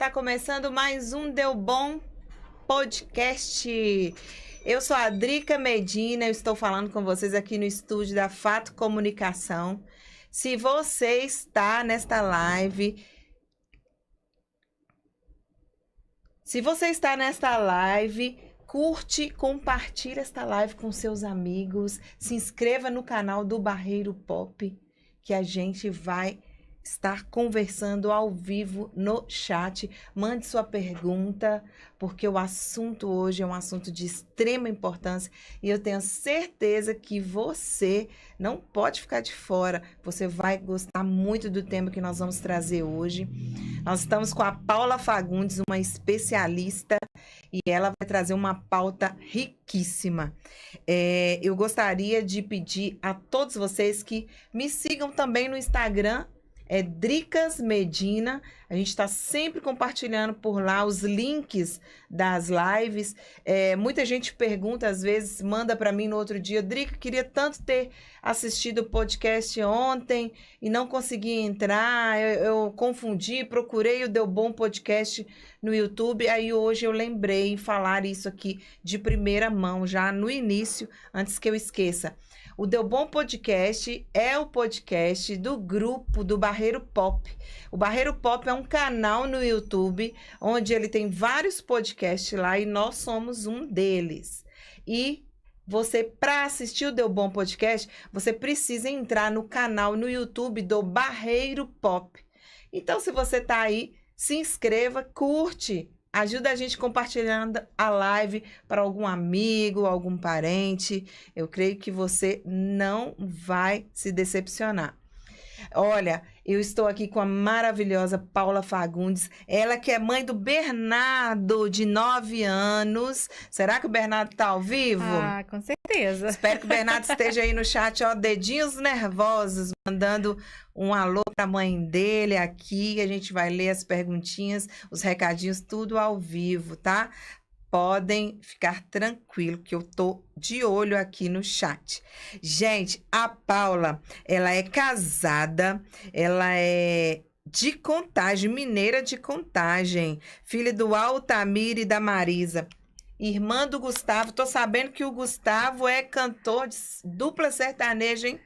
Está começando mais um Deu Bom Podcast. Eu sou a Drica Medina, eu estou falando com vocês aqui no estúdio da Fato Comunicação. Se você está nesta live, curte, compartilha esta live com seus amigos, se inscreva no canal do Barreiro Pop, que a gente vai estar conversando ao vivo no chat. Mande sua pergunta, porque o assunto hoje é um assunto de extrema importância e eu tenho certeza que você não pode ficar de fora. Você vai gostar muito do tema que nós vamos trazer hoje. Nós estamos com a Paula Fagundes, uma especialista, e ela vai trazer uma pauta riquíssima. Eu gostaria de pedir a todos vocês que me sigam também no Instagram, Dricas Medina. A gente está sempre compartilhando por lá os links das lives. Muita gente pergunta, às vezes, manda para mim no outro dia: Drica, queria tanto ter assistido o podcast ontem e não consegui entrar, eu confundi, procurei o Deu Bom Podcast no YouTube, aí hoje eu lembrei falar isso aqui de primeira mão, já no início, antes que eu esqueça. O Deu Bom Podcast é o podcast do grupo do Barreiro Pop. O Barreiro Pop é um canal no YouTube, onde ele tem vários podcasts lá e nós somos um deles. E você, para assistir o Deu Bom Podcast, você precisa entrar no canal no YouTube do Barreiro Pop. Então, se você está aí, se inscreva, curte. Ajuda a gente compartilhando a live para algum amigo, algum parente. Eu creio que você não vai se decepcionar. Olha, eu estou aqui com a maravilhosa Paula Fagundes, ela que é mãe do Bernardo, de 9 anos. Será que o Bernardo está ao vivo? Ah, com certeza. Espero que o Bernardo esteja aí no chat, ó, dedinhos nervosos, mandando um alô para a mãe dele aqui. A gente vai ler as perguntinhas, os recadinhos, tudo ao vivo, tá? Podem ficar tranquilo que eu tô de olho aqui no chat. Gente, a Paula, ela é casada, ela é de Contagem, mineira de Contagem, filha do Altamir e da Marisa, irmã do Gustavo. Tô sabendo que o Gustavo é cantor de dupla sertaneja, hein?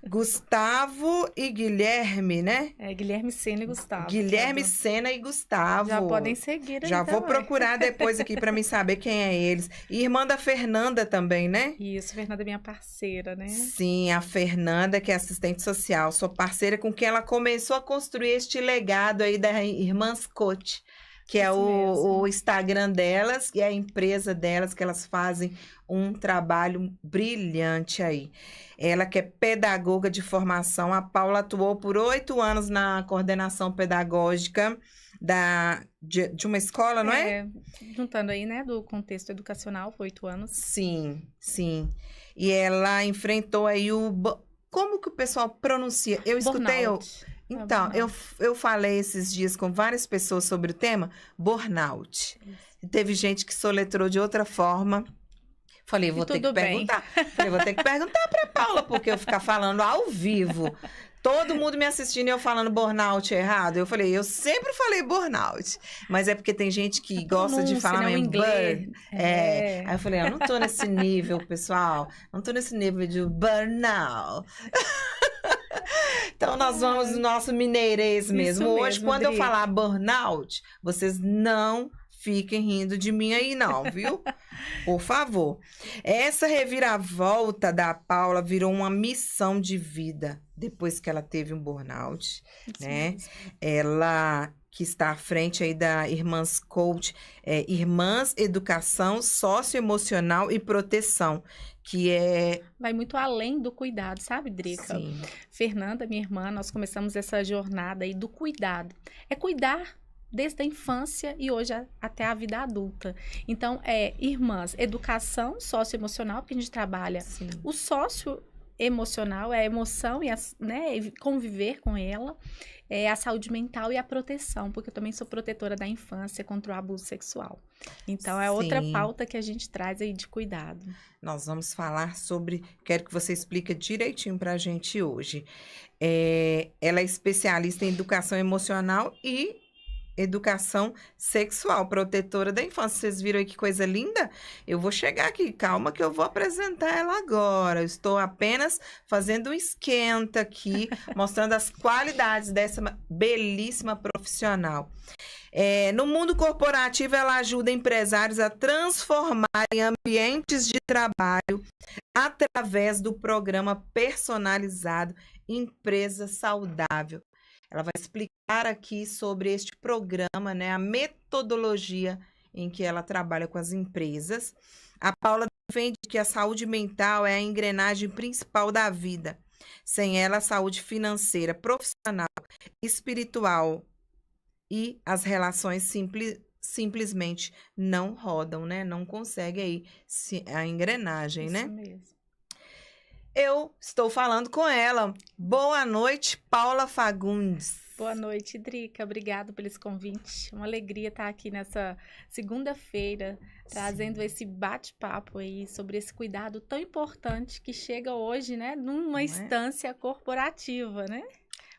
Gustavo e Guilherme, né? Guilherme Sena e Gustavo. Guilherme Sena e Gustavo. Já podem seguir aí. Já vou procurar depois aqui para mim saber quem é eles. E irmã da Fernanda também, né? Isso, Fernanda é minha parceira, né? Sim, a Fernanda, que é assistente social. Sou parceira com quem ela começou a construir este legado aí da Irmãs Coach, que é o Instagram delas e a empresa delas, que elas fazem um trabalho brilhante aí. Ela que é pedagoga de formação. A Paula atuou por 8 anos na coordenação pedagógica de uma escola, não é? Juntando aí, né, do contexto educacional, 8 anos. Sim, sim. E ela enfrentou aí como que o pessoal pronuncia? Eu escutei... Então, eu falei esses dias com várias pessoas sobre o tema burnout. Teve gente que soletrou de outra forma. Falei, vou ter que perguntar. Falei, vou ter que perguntar para Paula, porque eu ficar falando ao vivo, todo mundo me assistindo e eu falando burnout errado. Eu falei, eu sempre falei burnout. Mas é porque tem gente que gosta de falar em inglês. Aí eu falei, eu não tô nesse nível, pessoal. Não tô nesse nível de burnout. Então, nós vamos no nosso mineirês mesmo. Hoje, quando eu falar burnout, vocês não fiquem rindo de mim aí não, viu? Por favor. Essa reviravolta da Paula virou uma missão de vida depois que ela teve um burnout, né? Mesmo. Ela que está à frente aí da Irmãs Coach, Irmãs Educação Socioemocional e Proteção, que vai muito além do cuidado, sabe, Drica? Sim. Fernanda, minha irmã, nós começamos essa jornada aí do cuidado. É cuidar desde a infância e hoje até a vida adulta. Então, irmãs, educação socioemocional, porque a gente trabalha o socioemocional, é a emoção e conviver com ela, a saúde mental e a proteção, porque eu também sou protetora da infância contra o abuso sexual. Então, é outra pauta que a gente traz aí de cuidado. Nós vamos falar sobre... Quero que você explique direitinho pra gente hoje. Ela é especialista em educação emocional e educação sexual, protetora da infância. Vocês viram aí que coisa linda? Eu vou chegar aqui, calma que eu vou apresentar ela agora. Eu estou apenas fazendo um esquenta aqui, mostrando as qualidades dessa belíssima profissional. No mundo corporativo, ela ajuda empresários a transformarem ambientes de trabalho através do programa personalizado Empresa Saudável. Ela vai explicar aqui sobre este programa, né, a metodologia em que ela trabalha com as empresas. A Paula defende que a saúde mental é a engrenagem principal da vida. Sem ela, a saúde financeira, profissional, espiritual e as relações simplesmente não rodam, né? Não consegue aí a engrenagem, Isso né? mesmo. Eu estou falando com ela. Boa noite, Paula Fagundes. Boa noite, Drica. Obrigada por esse convite. Uma alegria estar aqui nessa segunda-feira, trazendo esse bate-papo aí sobre esse cuidado tão importante que chega hoje, né, numa instância corporativa, né?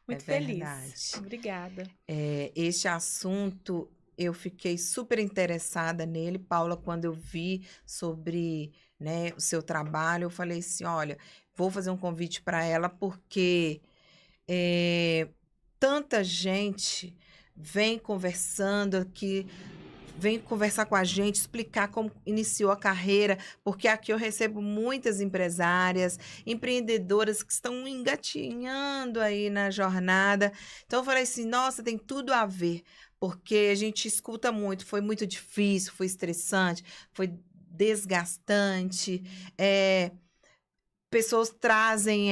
Muito feliz. Verdade. Obrigada. Este assunto, eu fiquei super interessada nele, Paula, quando eu vi sobre, né, o seu trabalho. Eu falei assim, olha, vou fazer um convite para ela porque tanta gente vem conversando aqui, vem conversar com a gente, explicar como iniciou a carreira, porque aqui eu recebo muitas empresárias, empreendedoras que estão engatinhando aí na jornada. Então eu falei assim, nossa, tem tudo a ver, porque a gente escuta muito, foi muito difícil, foi estressante, foi desgastante, pessoas trazem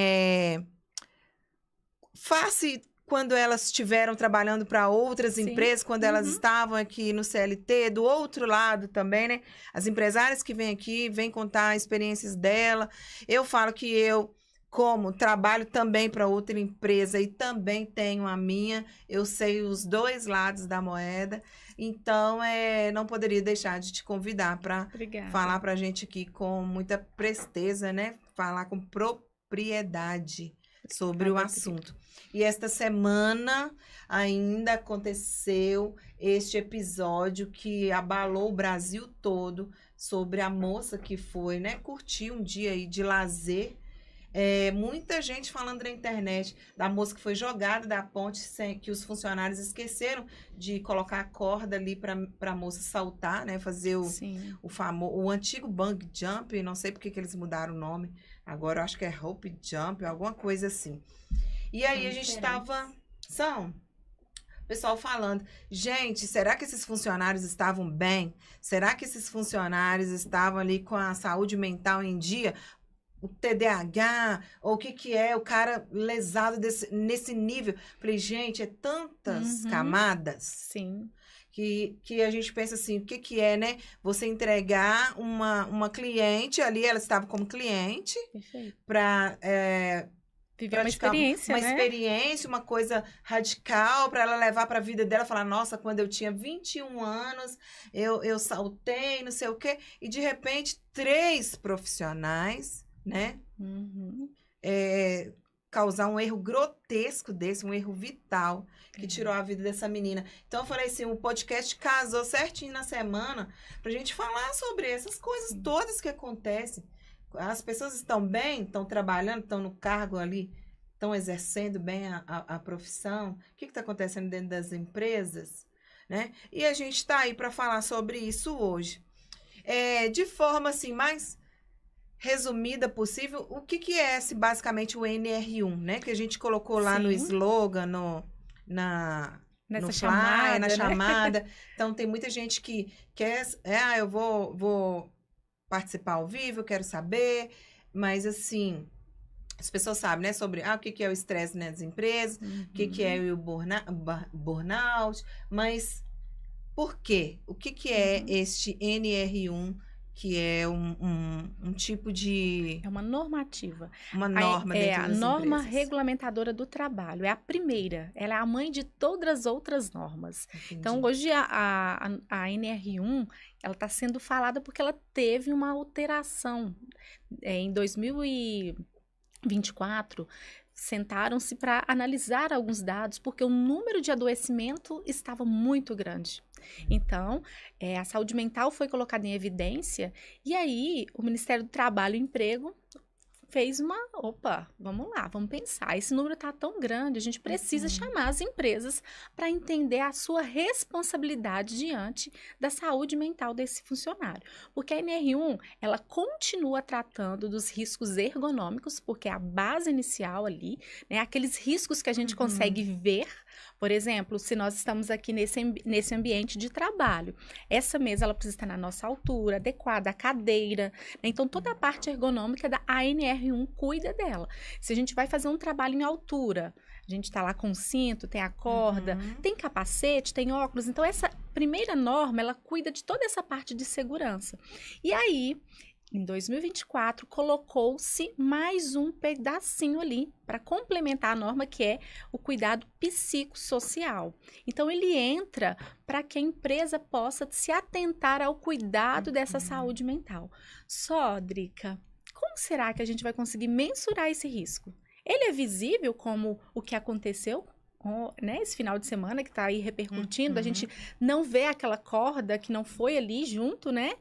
face quando elas estiveram trabalhando para outras empresas, quando elas estavam aqui no CLT, do outro lado também, né? As empresárias que vêm aqui, vêm contar experiências dela. Eu falo que eu, como trabalho também para outra empresa e também tenho a minha, eu sei os dois lados da moeda. Então, não poderia deixar de te convidar para falar para a gente aqui com muita presteza, né? Falar com propriedade sobre o assunto. E esta semana ainda aconteceu este episódio que abalou o Brasil todo sobre a moça que foi, né, curtir um dia aí de lazer. Muita gente falando na internet da moça que foi jogada da ponte sem que os funcionários esqueceram de colocar a corda ali para a moça saltar, né, fazer o antigo bungee jump, não sei porque que eles mudaram o nome. Agora eu acho que é rope jump, alguma coisa assim. E aí a gente estava... O pessoal falando, gente, será que esses funcionários estavam bem? Será que esses funcionários estavam ali com a saúde mental em dia? O TDAH, ou o que é o cara lesado nesse nível? Falei, gente, é tantas camadas. Sim. Que a gente pensa assim, o que é, né? Você entregar uma cliente ali, ela estava como cliente para viver uma experiência, uma né? experiência, uma coisa radical para ela levar para a vida dela, falar, nossa, quando eu tinha 21 anos, eu saltei, não sei o quê, e de repente 3 profissionais, né? Causar um erro grotesco desse, um erro vital, que tirou a vida dessa menina. Então, eu falei assim, o podcast casou certinho na semana pra gente falar sobre essas coisas todas que acontecem. As pessoas estão bem, estão trabalhando, estão no cargo ali, estão exercendo bem a profissão. O que está acontecendo dentro das empresas, né? E a gente está aí para falar sobre isso hoje. De forma, assim, mais resumida possível, o que é basicamente o NR1, né? Que a gente colocou lá no slogan, na chamada, na chamada. Então, tem muita gente que quer... eu vou participar ao vivo, eu quero saber. Mas, assim, as pessoas sabem, né? Sobre o que é o estresse nas empresas, o que é o burnout. Mas, por quê? O que é este NR1, que é um tipo de... É uma normativa. Uma norma dentro das a norma empresas. regulamentadora do trabalho. É a primeira. Ela é a mãe de todas as outras normas. Entendi. Então, hoje, a NR1, ela está sendo falada porque ela teve uma alteração. Em 2024, sentaram-se para analisar alguns dados, porque o número de adoecimento estava muito grande. Então, a saúde mental foi colocada em evidência, e aí o Ministério do Trabalho e Emprego fez opa, vamos lá, vamos pensar, esse número está tão grande, a gente precisa chamar as empresas para entender a sua responsabilidade diante da saúde mental desse funcionário. Porque a NR1, ela continua tratando dos riscos ergonômicos, porque é a base inicial ali, né, aqueles riscos que a gente consegue ver. Por exemplo, se nós estamos aqui nesse ambiente de trabalho, essa mesa ela precisa estar na nossa altura, adequada, a cadeira, né? Então toda a parte ergonômica da ANR1 cuida dela. Se a gente vai fazer um trabalho em altura, a gente está lá com cinto, tem a corda, tem capacete, tem óculos. Então essa primeira norma, ela cuida de toda essa parte de segurança. E aí, em 2024, colocou-se mais um pedacinho ali para complementar a norma, que é o cuidado psicossocial. Então, ele entra para que a empresa possa se atentar ao cuidado dessa saúde mental. Só, Drica, como será que a gente vai conseguir mensurar esse risco? Ele é visível como o que aconteceu, né, esse final de semana que está aí repercutindo, a gente não vê aquela corda que não foi ali junto, né?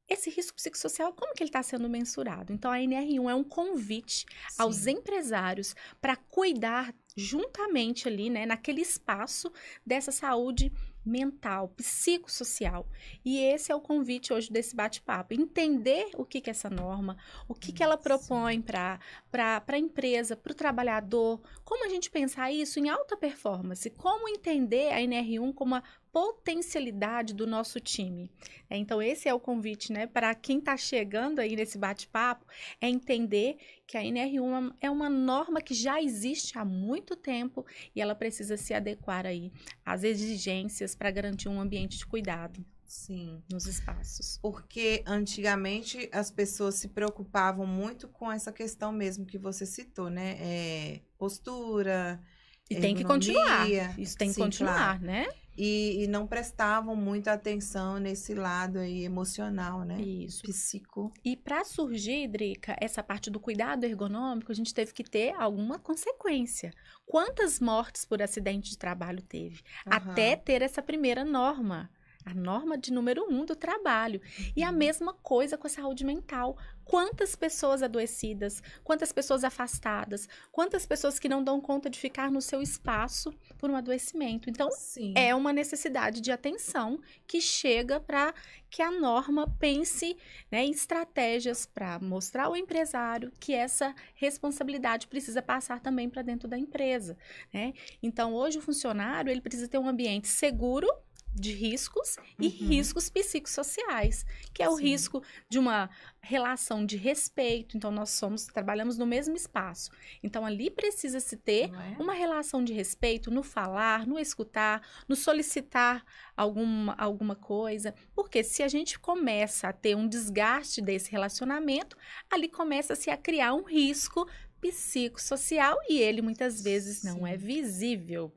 Esse risco psicossocial, como que ele está sendo mensurado? Então, a NR1 é um convite aos empresários para cuidar juntamente ali, né, naquele espaço dessa saúde mental, psicossocial. E esse é o convite hoje desse bate-papo. Entender o que é essa norma, o que ela propõe para a empresa, para o trabalhador, como a gente pensar isso em alta performance, como entender a NR1 como uma potencialidade do nosso time. Então, esse é o convite, né, para quem está chegando aí nesse bate-papo, é entender que a NR1 é uma norma que já existe há muito tempo e ela precisa se adequar aí às exigências para garantir um ambiente de cuidado. Sim. Nos espaços. Porque antigamente as pessoas se preocupavam muito com essa questão mesmo que você citou, né? Postura, e tem que continuar. Isso tem que claro. continuar, né? E não prestavam muita atenção nesse lado aí emocional, né? Isso. Psico. E para surgir, Drica, essa parte do cuidado ergonômico, a gente teve que ter alguma consequência. Quantas mortes por acidente de trabalho teve? Até ter essa primeira norma. A norma de número 1 do trabalho. E a mesma coisa com a saúde mental. Quantas pessoas adoecidas, quantas pessoas afastadas, quantas pessoas que não dão conta de ficar no seu espaço por um adoecimento. Então, é uma necessidade de atenção que chega para que a norma pense, né, em estratégias para mostrar ao empresário que essa responsabilidade precisa passar também para dentro da empresa, né? Então, hoje o funcionário ele precisa ter um ambiente seguro de riscos e riscos psicossociais, que é o risco de uma relação de respeito. Então, nós trabalhamos no mesmo espaço. Então, ali precisa se ter uma relação de respeito no falar, no escutar, no solicitar alguma coisa. Porque se a gente começa a ter um desgaste desse relacionamento, ali começa-se a criar um risco psicossocial e ele muitas vezes não é visível.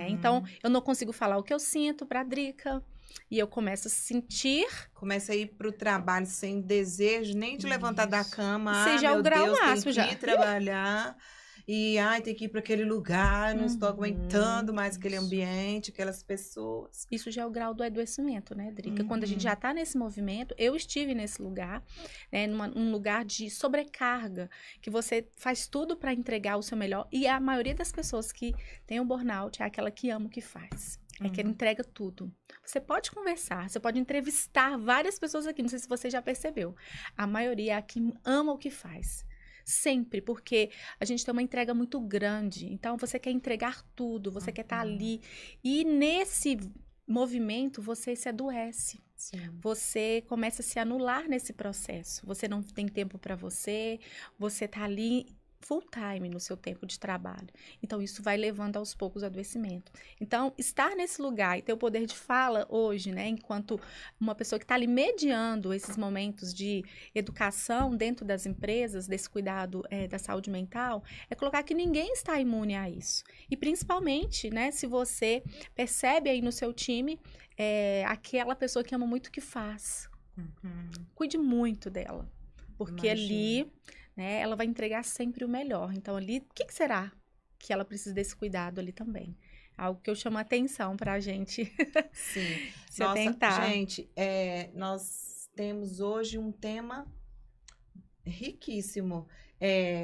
Então, eu não consigo falar o que eu sinto para a Drica e eu começo a sentir... Começa a ir para o trabalho sem desejo nem de levantar da cama. Seja o grau máximo já. Tem que ir trabalhar e tem que ir para aquele lugar, não estou aguentando mais aquele ambiente, aquelas pessoas. Isso já é o grau do adoecimento, né, Drica? Quando a gente já está nesse movimento, eu estive nesse lugar, né, num lugar de sobrecarga, que você faz tudo para entregar o seu melhor, e a maioria das pessoas que tem o burnout é aquela que ama o que faz. É que ele entrega tudo. Você pode conversar, você pode entrevistar várias pessoas aqui, não sei se você já percebeu. A maioria é a que ama o que faz. Sempre, porque a gente tem uma entrega muito grande. Então, você quer entregar tudo, você quer estar ali. E nesse movimento, você se adoece. Você começa a se anular nesse processo. Você não tem tempo para você está ali full time no seu tempo de trabalho. Então, isso vai levando aos poucos ao adoecimento. Então, estar nesse lugar e ter o poder de fala hoje, né, enquanto uma pessoa que está ali mediando esses momentos de educação dentro das empresas, desse cuidado da saúde mental, é colocar que ninguém está imune a isso. E, principalmente, né, se você percebe aí no seu time aquela pessoa que ama muito o que faz. Cuide muito dela. Porque ali... né? Ela vai entregar sempre o melhor. Então, ali, o que que será que ela precisa desse cuidado ali também? Algo que eu chamo a atenção para a gente Sim. se Nossa, atentar. gente, nós temos hoje um tema riquíssimo.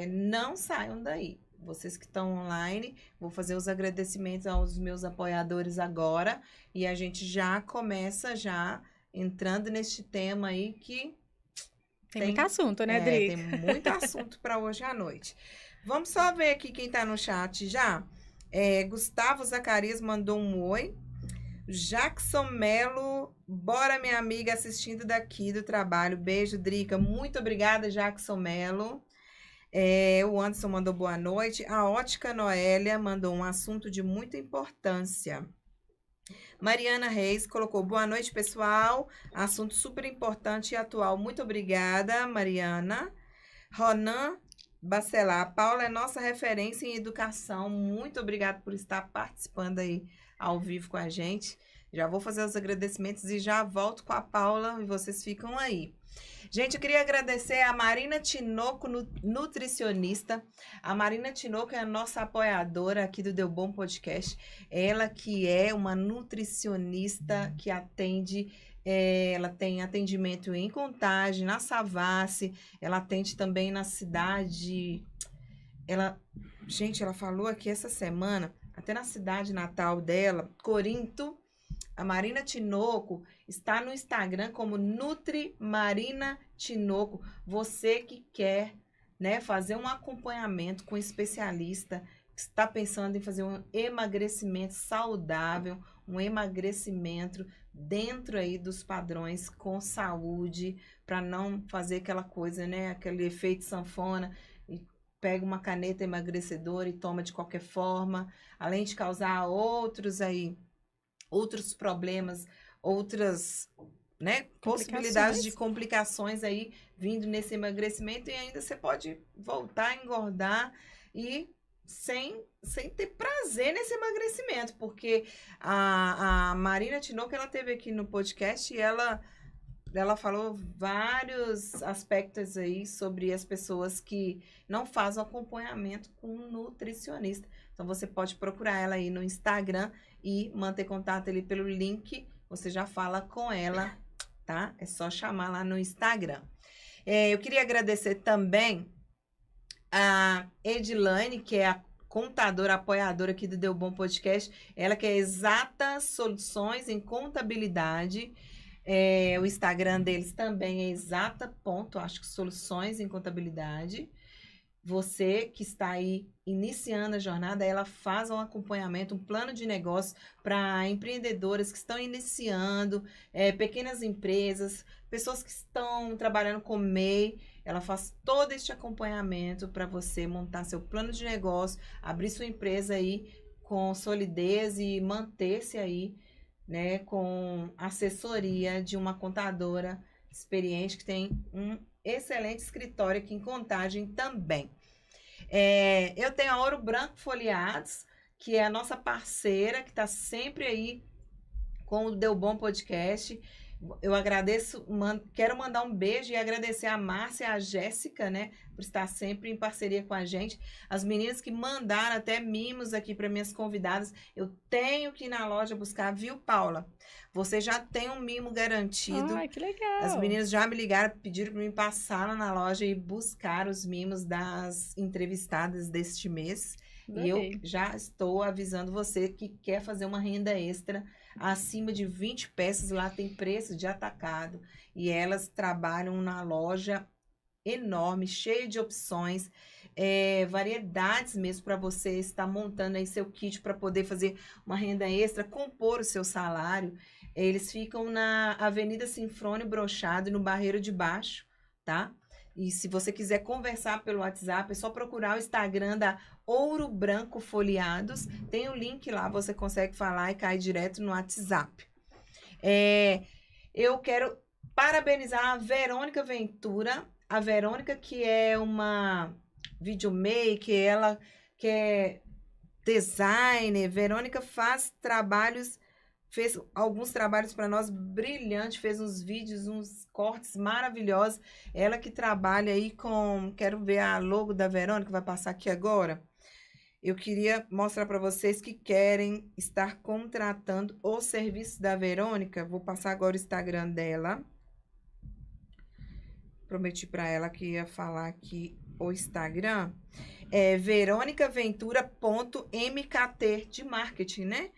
Não saiam daí. Vocês que estão online, vou fazer os agradecimentos aos meus apoiadores agora e a gente já começa já entrando neste tema aí que Tem muito assunto, né, Dri? tem muito assunto para hoje à noite. Vamos só ver aqui quem está no chat já. Gustavo Zacarias mandou um oi. Jackson Melo, bora minha amiga assistindo daqui do trabalho. Beijo, Drica. Muito obrigada, Jackson Melo. O Anderson mandou boa noite. A Ótica Noélia mandou um assunto de muita importância. Mariana Reis colocou boa noite, pessoal. Assunto super importante e atual. Muito obrigada, Mariana. Ronan Bacelar. Paula é nossa referência em educação. Muito obrigada por estar participando aí ao vivo com a gente. Já vou fazer os agradecimentos e já volto com a Paula e vocês ficam aí. Gente, eu queria agradecer a Marina Tinoco, nutricionista. A Marina Tinoco é a nossa apoiadora aqui do Deu Bom Podcast. Ela que é uma nutricionista que atende, ela tem atendimento em Contagem, na Savassi, ela atende também na cidade. Gente, ela falou aqui essa semana, até na cidade natal dela, Corinto. A Marina Tinoco está no Instagram como Nutri Marina Tinoco. Você que quer, né, fazer um acompanhamento com um especialista, que está pensando em fazer um emagrecimento saudável, um emagrecimento dentro aí dos padrões com saúde, para não fazer aquela coisa, né, aquele efeito sanfona, e pega uma caneta emagrecedora e toma de qualquer forma, além de causar outros problemas, outras, né, possibilidades de complicações aí vindo nesse emagrecimento, e ainda você pode voltar a engordar e sem ter prazer nesse emagrecimento, porque a Marina Tinoco, ela teve aqui no podcast e ela falou vários aspectos aí sobre as pessoas que não fazem acompanhamento com um nutricionista. Então, você pode procurar ela aí no Instagram e manter contato ali pelo link. Você já fala com ela, tá? É só chamar lá no Instagram. Eu queria agradecer também a Edilane, que é a contadora, apoiadora aqui do Deu Bom Podcast. Ela que é Exata Soluções em Contabilidade. O Instagram deles também é exata ponto, acho que soluções em contabilidade. Você que está aí iniciando a jornada, ela faz um acompanhamento, um plano de negócio para empreendedoras que estão iniciando, pequenas empresas, pessoas que estão trabalhando com MEI. Ela faz todo este acompanhamento para você montar seu plano de negócio, abrir sua empresa aí com solidez e manter-se aí, né, com assessoria de uma contadora experiente que tem um excelente escritório aqui em Contagem também. Eu tenho a Ouro Branco Folheados, que é a nossa parceira, que está sempre aí com o Deu Bom Podcast. Eu agradeço, quero mandar um beijo e agradecer a Márcia e a Jéssica, né, por estar sempre em parceria com a gente. As meninas que mandaram até mimos aqui para minhas convidadas. Eu tenho que ir na loja buscar, viu, Paula? Você já tem um mimo garantido. Ai, que legal. As meninas já me ligaram, pediram para mim passar lá na loja e buscar os mimos das entrevistadas deste mês. E eu já estou avisando você que quer fazer uma renda extra acima de 20 peças, lá tem preço de atacado. E elas trabalham na loja enorme, cheia de opções, variedades mesmo para você estar montando aí seu kit para poder fazer uma renda extra, compor o seu salário. Eles ficam na Avenida Sinfrônio Brochado, no Barreiro de Baixo, tá? E se você quiser conversar pelo WhatsApp, é só procurar o Instagram da Ouro Branco Folheados. Tem o link lá, você consegue falar e cair direto no WhatsApp. Eu quero parabenizar a Verônica Ventura. A Verônica, que é uma videomaker, ela que é designer. Verônica faz trabalhos fez alguns trabalhos para nós brilhantes, fez uns vídeos, uns cortes maravilhosos. Ela que trabalha aí com, quero ver a logo da Verônica, vai passar aqui agora. Eu queria mostrar para vocês que querem estar contratando o serviço da Verônica. Vou passar agora o Instagram dela. Prometi para ela que ia falar aqui o Instagram. É veronicaventura.mkt de marketing, né?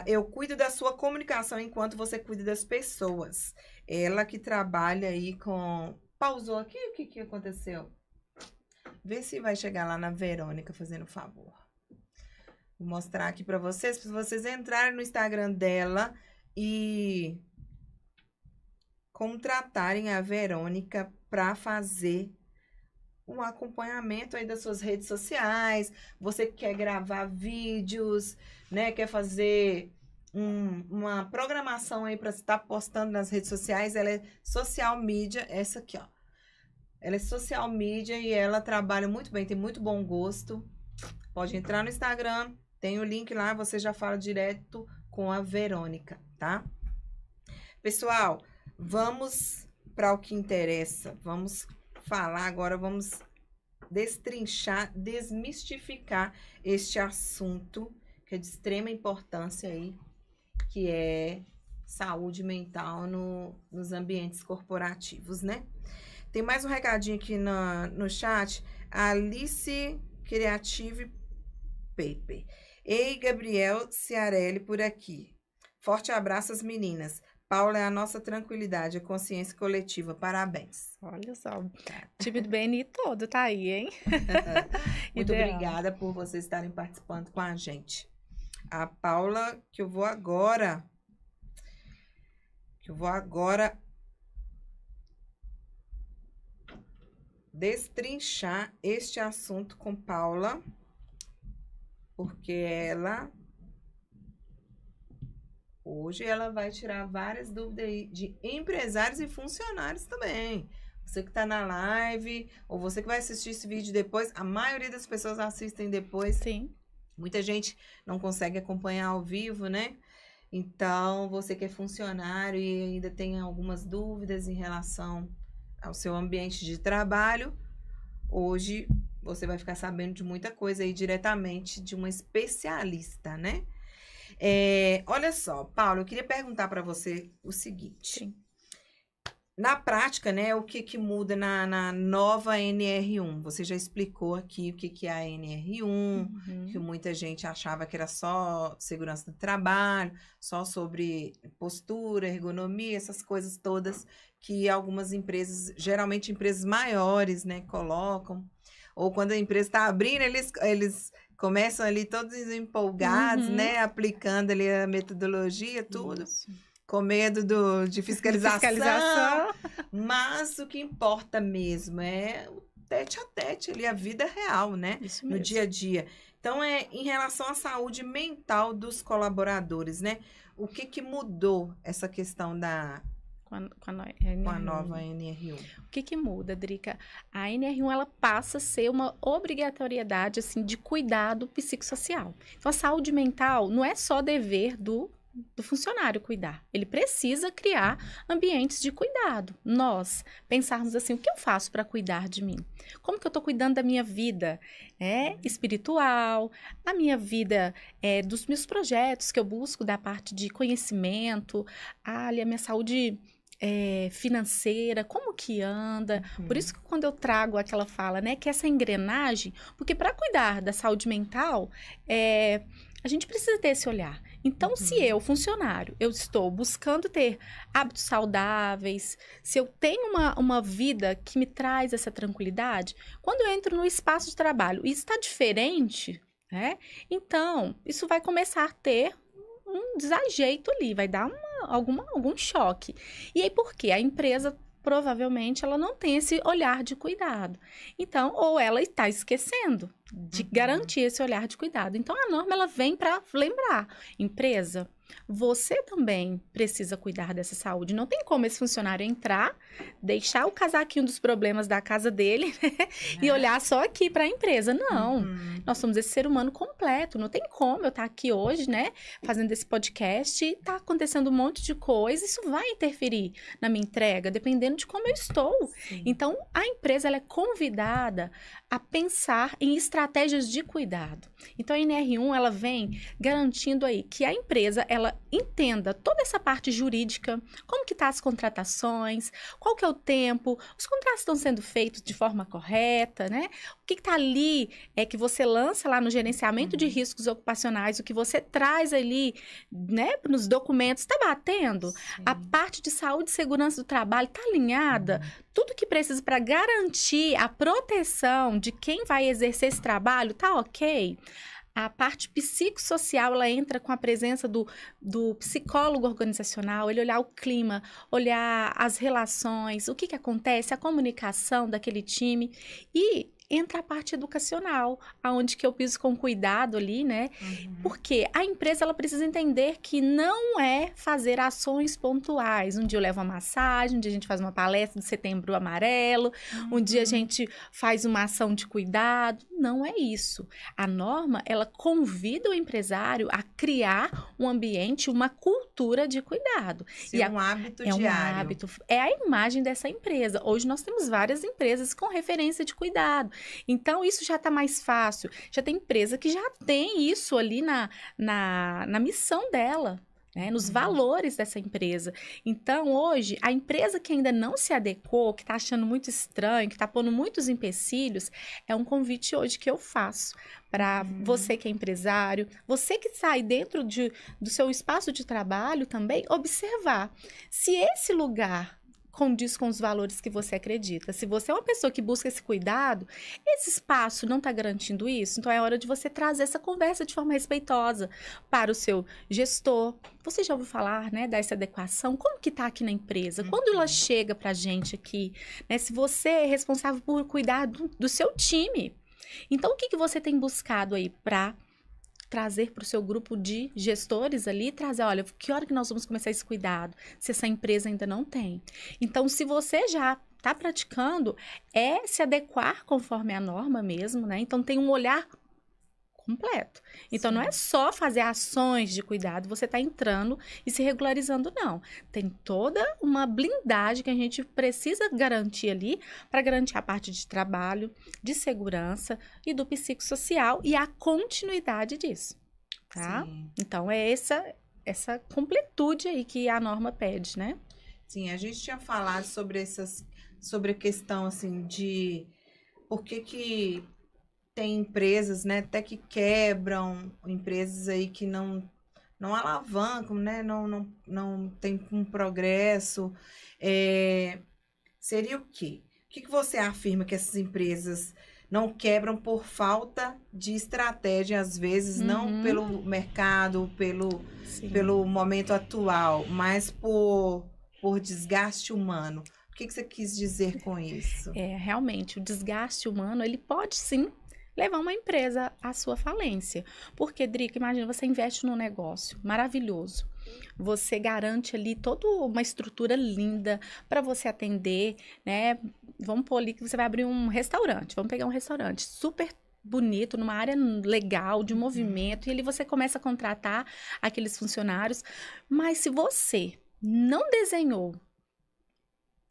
Eu cuido da sua comunicação enquanto você cuida das pessoas. Ela que trabalha aí com... Pausou aqui? O que aconteceu? Vê se vai chegar lá na Verônica, fazendo favor. Vou mostrar aqui para vocês entrarem no Instagram dela e contratarem a Verônica para fazer um acompanhamento aí das suas redes sociais. Você que quer gravar vídeos, né? Quer fazer uma programação aí para estar postando nas redes sociais. Ela é social media, essa aqui, ó. Ela é social media e ela trabalha muito bem, tem muito bom gosto. Pode entrar no Instagram, tem o link lá, você já fala direto com a Verônica, tá? Pessoal, vamos para o que interessa. Vamos falar agora, vamos destrinchar, desmistificar este assunto que é de extrema importância aí, que é saúde mental nos ambientes corporativos, né? Tem mais um recadinho aqui no chat. Alice Creative Paper. Ei, Gabriel Ciarelli por aqui. Forte abraço às meninas. Paula é a nossa tranquilidade, a consciência coletiva. Parabéns. Olha só, o time do BNI todo tá aí, hein? Muito obrigada por vocês estarem participando com a gente. A Paula, que eu vou agora destrinchar este assunto com Paula, porque hoje ela vai tirar várias dúvidas aí de empresários e funcionários também. Você que está na live, ou você que vai assistir esse vídeo depois, a maioria das pessoas assistem depois. Sim. Muita gente não consegue acompanhar ao vivo, né? Então, você que é funcionário e ainda tem algumas dúvidas em relação ao seu ambiente de trabalho, hoje você vai ficar sabendo de muita coisa aí diretamente de uma especialista, né? Olha só, Paulo, eu queria perguntar para você o seguinte. Sim. Na prática, né, o que muda na nova NR1? Você já explicou aqui o que é a NR1, que muita gente achava que era só segurança do trabalho, só sobre postura, ergonomia, essas coisas todas que algumas empresas, geralmente empresas maiores, né, colocam. Ou quando a empresa está abrindo, eles começam ali todos empolgados, né, aplicando ali a metodologia, tudo. Isso. Com medo de fiscalização. Mas o que importa mesmo é o tete a tete ali, a vida real, né? Isso mesmo. No dia a dia. Então, em relação à saúde mental dos colaboradores, né? O que mudou essa questão com a nova NR1? O que muda, Drica? A NR1, ela passa a ser uma obrigatoriedade, assim, de cuidado psicossocial. Então, a saúde mental não é só dever do funcionário cuidar. Ele precisa criar ambientes de cuidado. Nós pensarmos assim, o que eu faço para cuidar de mim? Como que eu estou cuidando da minha vida espiritual, da minha vida, dos meus projetos que eu busco da parte de conhecimento, a minha saúde financeira, como que anda? Por isso que quando eu trago aquela fala, né, que essa engrenagem, porque para cuidar da saúde mental, a gente precisa ter esse olhar. Então, se eu, funcionário, eu estou buscando ter hábitos saudáveis, se eu tenho uma vida que me traz essa tranquilidade, quando eu entro no espaço de trabalho e está diferente, né? Então, isso vai começar a ter um desajeito ali, vai dar algum choque. E aí, por quê? A empresa provavelmente ela não tem esse olhar de cuidado. Então, ou ela está esquecendo de garantir esse olhar de cuidado. Então, a norma ela vem para lembrar. Empresa, você também precisa cuidar dessa saúde. Não tem como esse funcionário entrar, deixar o casaquinho dos problemas da casa dele, né? E olhar só aqui para a empresa. Não, nós somos esse ser humano completo. Não tem como eu estar aqui hoje, né, fazendo esse podcast e tá acontecendo um monte de coisa. Isso vai interferir na minha entrega, dependendo de como eu estou. Sim. Então, a empresa ela é convidada a pensar em estratégias de cuidado. Então, a NR1 ela vem garantindo aí que a empresa ela entenda toda essa parte jurídica, como que tá as contratações, qual que é o tempo, os contratos estão sendo feitos de forma correta, né? O que está ali é que você lança lá no gerenciamento de riscos ocupacionais, o que você traz ali, né, nos documentos, está batendo? Sim. A parte de saúde e segurança do trabalho está alinhada? Tudo que precisa para garantir a proteção de quem vai exercer esse trabalho está ok? A parte psicossocial, ela entra com a presença do psicólogo organizacional, ele olhar o clima, olhar as relações, o que acontece, a comunicação daquele time. E entra a parte educacional, aonde que eu piso com cuidado ali, né? Porque a empresa, ela precisa entender que não é fazer ações pontuais. Um dia eu levo uma massagem, um dia a gente faz uma palestra do Setembro Amarelo, um dia a gente faz uma ação de cuidado. Não é isso. A norma, ela convida o empresário a criar um ambiente, uma cultura de cuidado. E um hábito diário. É um hábito. É a imagem dessa empresa. Hoje nós temos várias empresas com referência de cuidado. Então, isso já está mais fácil. Já tem empresa que já tem isso ali na missão dela, né? Nos valores dessa empresa. Então, hoje, a empresa que ainda não se adequou, que está achando muito estranho, que está pondo muitos empecilhos, é um convite hoje que eu faço para você que é empresário, você que sai dentro do seu espaço de trabalho também, observar se esse lugar condiz com os valores que você acredita. Se você é uma pessoa que busca esse cuidado, esse espaço não está garantindo isso, então é hora de você trazer essa conversa de forma respeitosa para o seu gestor. Você já ouviu falar, né, dessa adequação? Como que está aqui na empresa? Quando ela chega para a gente aqui, né, se você é responsável por cuidar do seu time, então o que você tem buscado aí para trazer para o seu grupo de gestores ali, trazer, olha, que hora que nós vamos começar esse cuidado, se essa empresa ainda não tem. Então, se você já está praticando, é se adequar conforme a norma mesmo, né? Então, tem um olhar completo. Então, não é só fazer ações de cuidado, você está entrando e se regularizando, não. Tem toda uma blindagem que a gente precisa garantir ali para garantir a parte de trabalho, de segurança e do psicossocial e a continuidade disso, tá? Sim. Então, é essa completude aí que a norma pede, né? Sim, a gente tinha falado sobre a questão, assim, de por que tem empresas, né, até que quebram, empresas aí que não alavancam, né, não tem um progresso. Seria o quê? O que você afirma que essas empresas não quebram por falta de estratégia, às vezes, não pelo mercado, pelo momento atual, mas por desgaste humano? O que você quis dizer com isso? Realmente, o desgaste humano, ele pode sim levar uma empresa à sua falência. Porque, Drica, imagina, você investe num negócio maravilhoso. Você garante ali toda uma estrutura linda para você atender, né? Vamos pôr ali que você vai abrir um restaurante. Vamos pegar um restaurante super bonito, numa área legal, de movimento. E ali você começa a contratar aqueles funcionários. Mas se você não desenhou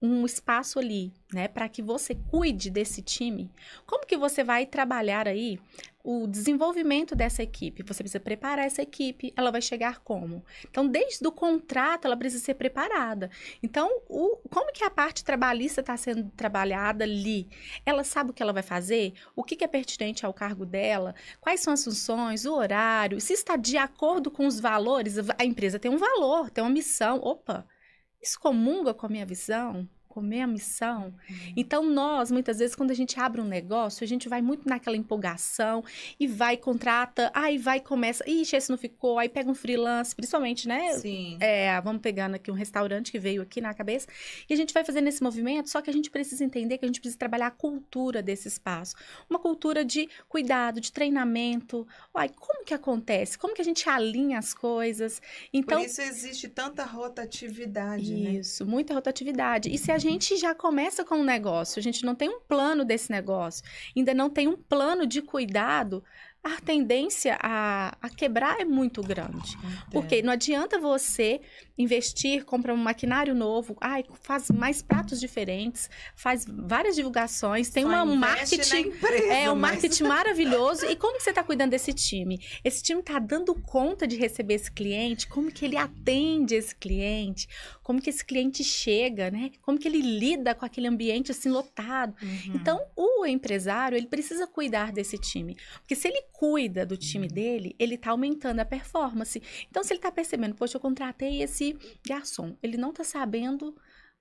um espaço ali, né, para que você cuide desse time, como que você vai trabalhar aí o desenvolvimento dessa equipe? Você precisa preparar essa equipe, ela vai chegar como? Então, desde o contrato, ela precisa ser preparada. Então, como que a parte trabalhista está sendo trabalhada ali? Ela sabe o que ela vai fazer? O que é pertinente ao cargo dela? Quais são as funções, o horário? Se está de acordo com os valores, a empresa tem um valor, tem uma missão. Opa! Isso comunga com a minha visão? comer a missão. Então, nós, muitas vezes, quando a gente abre um negócio, a gente vai muito naquela empolgação e vai, contrata, aí vai, começa, ixi, esse não ficou, aí pega um freelance, principalmente, né? Sim. Vamos pegando aqui um restaurante que veio aqui na cabeça, e a gente vai fazendo esse movimento, só que a gente precisa entender que a gente precisa trabalhar a cultura desse espaço. Uma cultura de cuidado, de treinamento. Uai, como que acontece? Como que a gente alinha as coisas? Então, por isso existe tanta rotatividade, né? isso, muita rotatividade. E se a gente já começa com um negócio, a gente não tem um plano desse negócio, ainda não tem um plano de cuidado, a tendência a quebrar é muito grande. Porque não adianta você investir, comprar um maquinário novo, faz mais pratos diferentes, faz várias divulgações, tem um marketing, marketing maravilhoso. E como que você está cuidando desse time? Esse time está dando conta de receber esse cliente? Como que ele atende esse cliente? Como que esse cliente chega, né? Como que ele lida com aquele ambiente assim lotado? Então, o empresário, ele precisa cuidar desse time. Porque se ele cuida do time dele, ele está aumentando a performance. Então, se ele está percebendo, poxa, eu contratei esse garçom, ele não está sabendo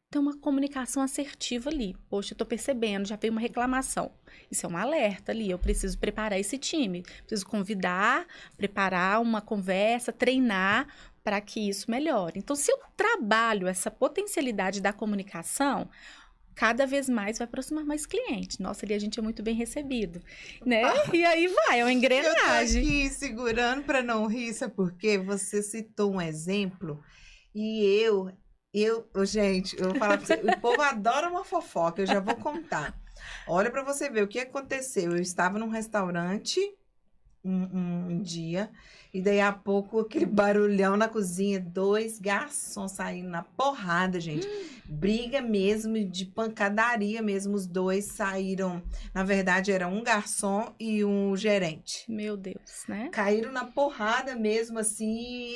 ter uma comunicação assertiva ali. Poxa, eu tô percebendo, já veio uma reclamação. Isso é um alerta ali, eu preciso preparar esse time. Preciso convidar, preparar uma conversa, treinar para que isso melhore. Então, se eu trabalho essa potencialidade da comunicação, cada vez mais vai aproximar mais clientes. Nossa, ali a gente é muito bem recebido, né? E aí vai, é uma engrenagem. Eu tô aqui segurando para não rir, sabe por quê? Você citou um exemplo e gente, eu vou falar pra você, o povo adora uma fofoca, eu já vou contar. Olha para você ver o que aconteceu. Eu estava num restaurante um dia, e daí a pouco aquele barulhão na cozinha, 2 garçons saindo na porrada, gente. Briga mesmo, de pancadaria mesmo, os 2 saíram. Na verdade, era um garçom e um gerente. Meu Deus, né? Caíram na porrada mesmo, assim,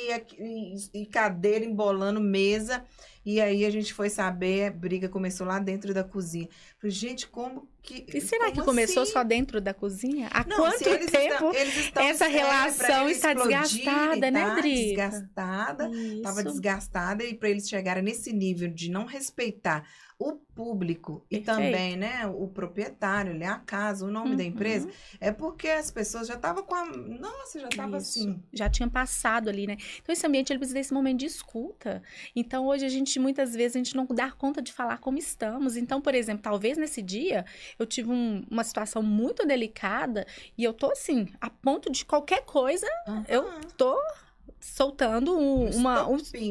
e cadeira embolando mesa. E aí a gente foi saber, a briga começou lá dentro da cozinha. Falei, gente, como que... E será que começou só dentro da cozinha? Há Não, quanto tempo essa relação está desgastada, né, Dri? Desgastada, estava desgastada, e para eles chegarem nesse nível de não respeitar o público e também, né, o proprietário, a casa, o nome da empresa, é porque as pessoas já estavam com a... Nossa, já estava assim. Já tinha passado ali, né? Então, esse ambiente, ele precisa desse momento de escuta. Então, hoje, muitas vezes, a gente não dá conta de falar como estamos. Então, por exemplo, talvez nesse dia, eu tive uma situação muito delicada e eu tô, assim, a ponto de qualquer coisa, eu tô soltando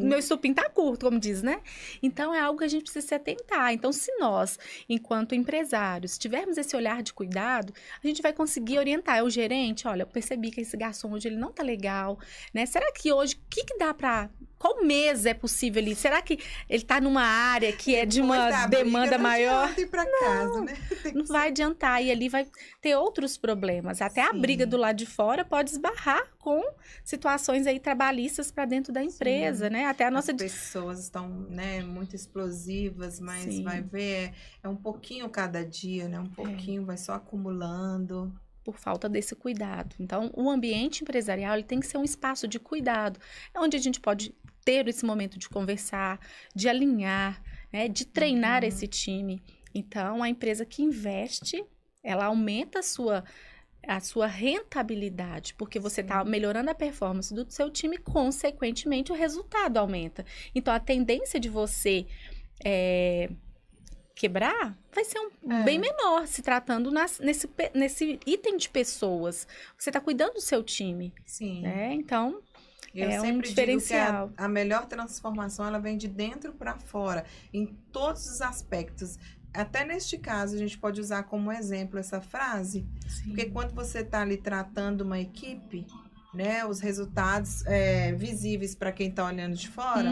meu estupim tá curto, como diz, né? Então, é algo que a gente precisa se atentar. Então, se nós, enquanto empresários, tivermos esse olhar de cuidado, a gente vai conseguir orientar o gerente. Olha, eu percebi que esse garçom hoje, ele não tá legal, né? Será que hoje, o que dá pra... Qual mês é possível ali? Será que ele tá numa área que é de uma demanda maior? Ir pra casa, né? Não vai adiantar. E ali vai ter outros problemas. Até a briga do lado de fora pode esbarrar com situações aí trabalhistas para dentro da empresa, né? Até a nossa... As pessoas estão, né, muito explosivas, mas vai ver, é um pouquinho cada dia, né? Um pouquinho vai só acumulando. Por falta desse cuidado. Então, o ambiente empresarial, ele tem que ser um espaço de cuidado, onde a gente pode ter esse momento de conversar, de alinhar, né, de treinar esse time. Então, a empresa que investe, ela aumenta a sua rentabilidade, porque você está melhorando a performance do seu time, consequentemente, o resultado aumenta. Então, a tendência de você quebrar vai ser bem menor, se tratando nesse item de pessoas. Você está cuidando do seu time. Sim. Né? Então, eu sempre um diferencial. Digo que a melhor transformação, ela vem de dentro para fora, em todos os aspectos. Até neste caso, a gente pode usar como exemplo essa frase, porque quando você está ali tratando uma equipe, né, os resultados visíveis para quem está olhando de fora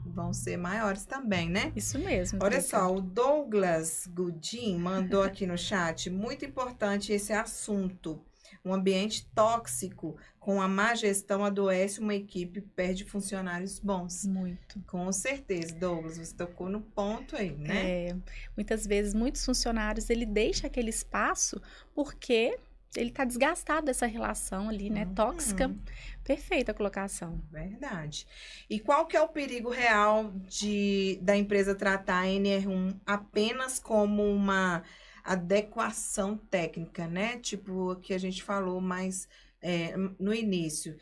vão ser maiores também, né? Isso mesmo. Olha só, o Douglas Godin mandou aqui no chat, muito importante esse assunto. Um ambiente tóxico com a má gestão adoece uma equipe, perde funcionários bons. Muito. Com certeza, Douglas, você tocou no ponto aí, né? Muitas vezes, muitos funcionários, ele deixa aquele espaço porque ele tá desgastado dessa relação ali, né? Tóxica. Perfeita a colocação. Verdade. E qual que é o perigo real da empresa tratar a NR1 apenas como uma adequação técnica, né? Tipo, que a gente falou mais no início.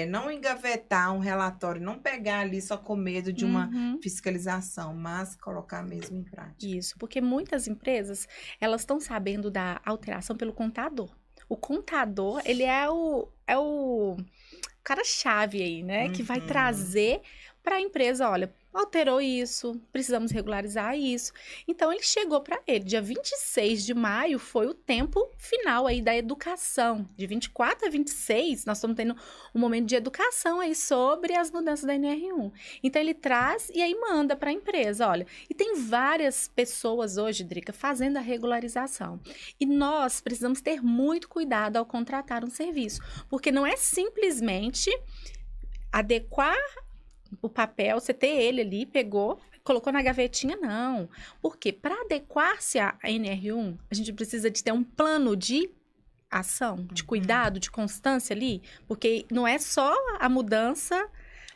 Não engavetar um relatório, não pegar ali só com medo de uma fiscalização, mas colocar mesmo em prática. Isso, porque muitas empresas, elas estão sabendo da alteração pelo contador. O contador, ele é o cara-chave aí, né? Que vai trazer para a empresa, olha, alterou isso, precisamos regularizar isso. Então, ele chegou para ele. Dia 26 de maio foi o tempo final aí da educação. De 24 a 26, nós estamos tendo um momento de educação aí sobre as mudanças da NR1. Então, ele traz e aí manda para a empresa, olha. E tem várias pessoas hoje, Drica, fazendo a regularização. E nós precisamos ter muito cuidado ao contratar um serviço. Porque não é simplesmente adequar o papel, você ter ele ali, pegou, colocou na gavetinha, não. Por quê? Para adequar-se à NR1, a gente precisa de ter um plano de ação, de cuidado, de constância ali, porque não é só a mudança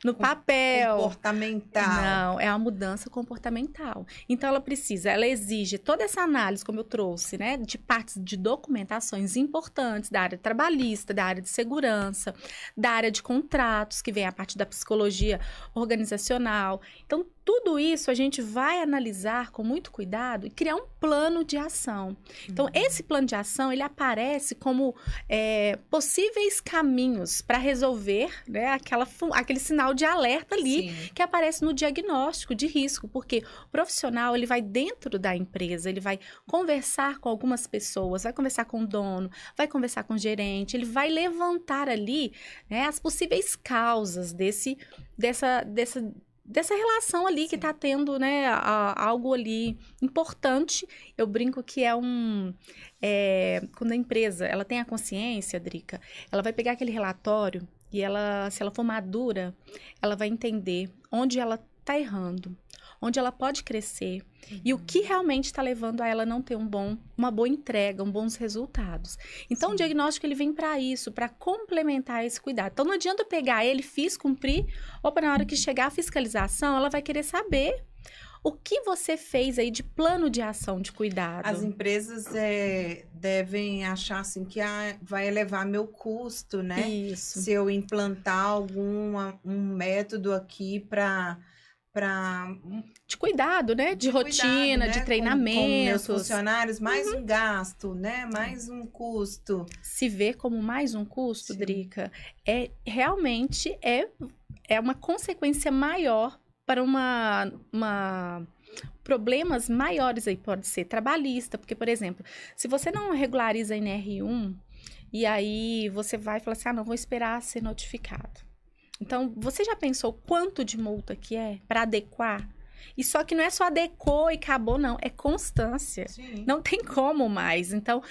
no papel. Comportamental. Não, é a mudança comportamental. Então, ela exige toda essa análise, como eu trouxe, né? De partes de documentações importantes da área trabalhista, da área de segurança, da área de contratos, que vem a parte da psicologia organizacional. Então, tudo isso a gente vai analisar com muito cuidado e criar um plano de ação. Então, esse plano de ação, ele aparece como possíveis caminhos para resolver, né, aquele sinal de alerta ali, sim, que aparece no diagnóstico de risco, porque o profissional, ele vai dentro da empresa, ele vai conversar com algumas pessoas, vai conversar com o dono, vai conversar com o gerente, ele vai levantar ali, né, as possíveis causas dessa relação ali, sim, que está tendo, né, algo ali importante. Eu brinco que quando a empresa, ela tem a consciência, Drica, ela vai pegar aquele relatório e se ela for madura, ela vai entender onde ela está errando, onde ela pode crescer e o que realmente está levando a ela não ter uma boa entrega, bons resultados. Então, sim, o diagnóstico, ele vem para isso, para complementar esse cuidado. Então, não adianta eu pegar ele, cumprir, ou na hora que chegar a fiscalização, ela vai querer saber o que você fez aí de plano de ação, de cuidado. As empresas devem achar assim que vai elevar meu custo, né? Isso. Se eu implantar um método aqui para de cuidado, né? De rotina, cuidado, né? De treinamentos. Com meus funcionários, mais um gasto, né? Mais um custo. Se vê como mais um custo, sim, Drica, realmente uma consequência maior para problemas maiores aí, pode ser trabalhista, porque, por exemplo, se você não regulariza a NR1, e aí você vai falar assim, não, vou esperar ser notificado. Então, você já pensou quanto de multa que é para adequar? E só que não é só adequou e acabou, não. É constância. Sim. Não tem como mais. Então,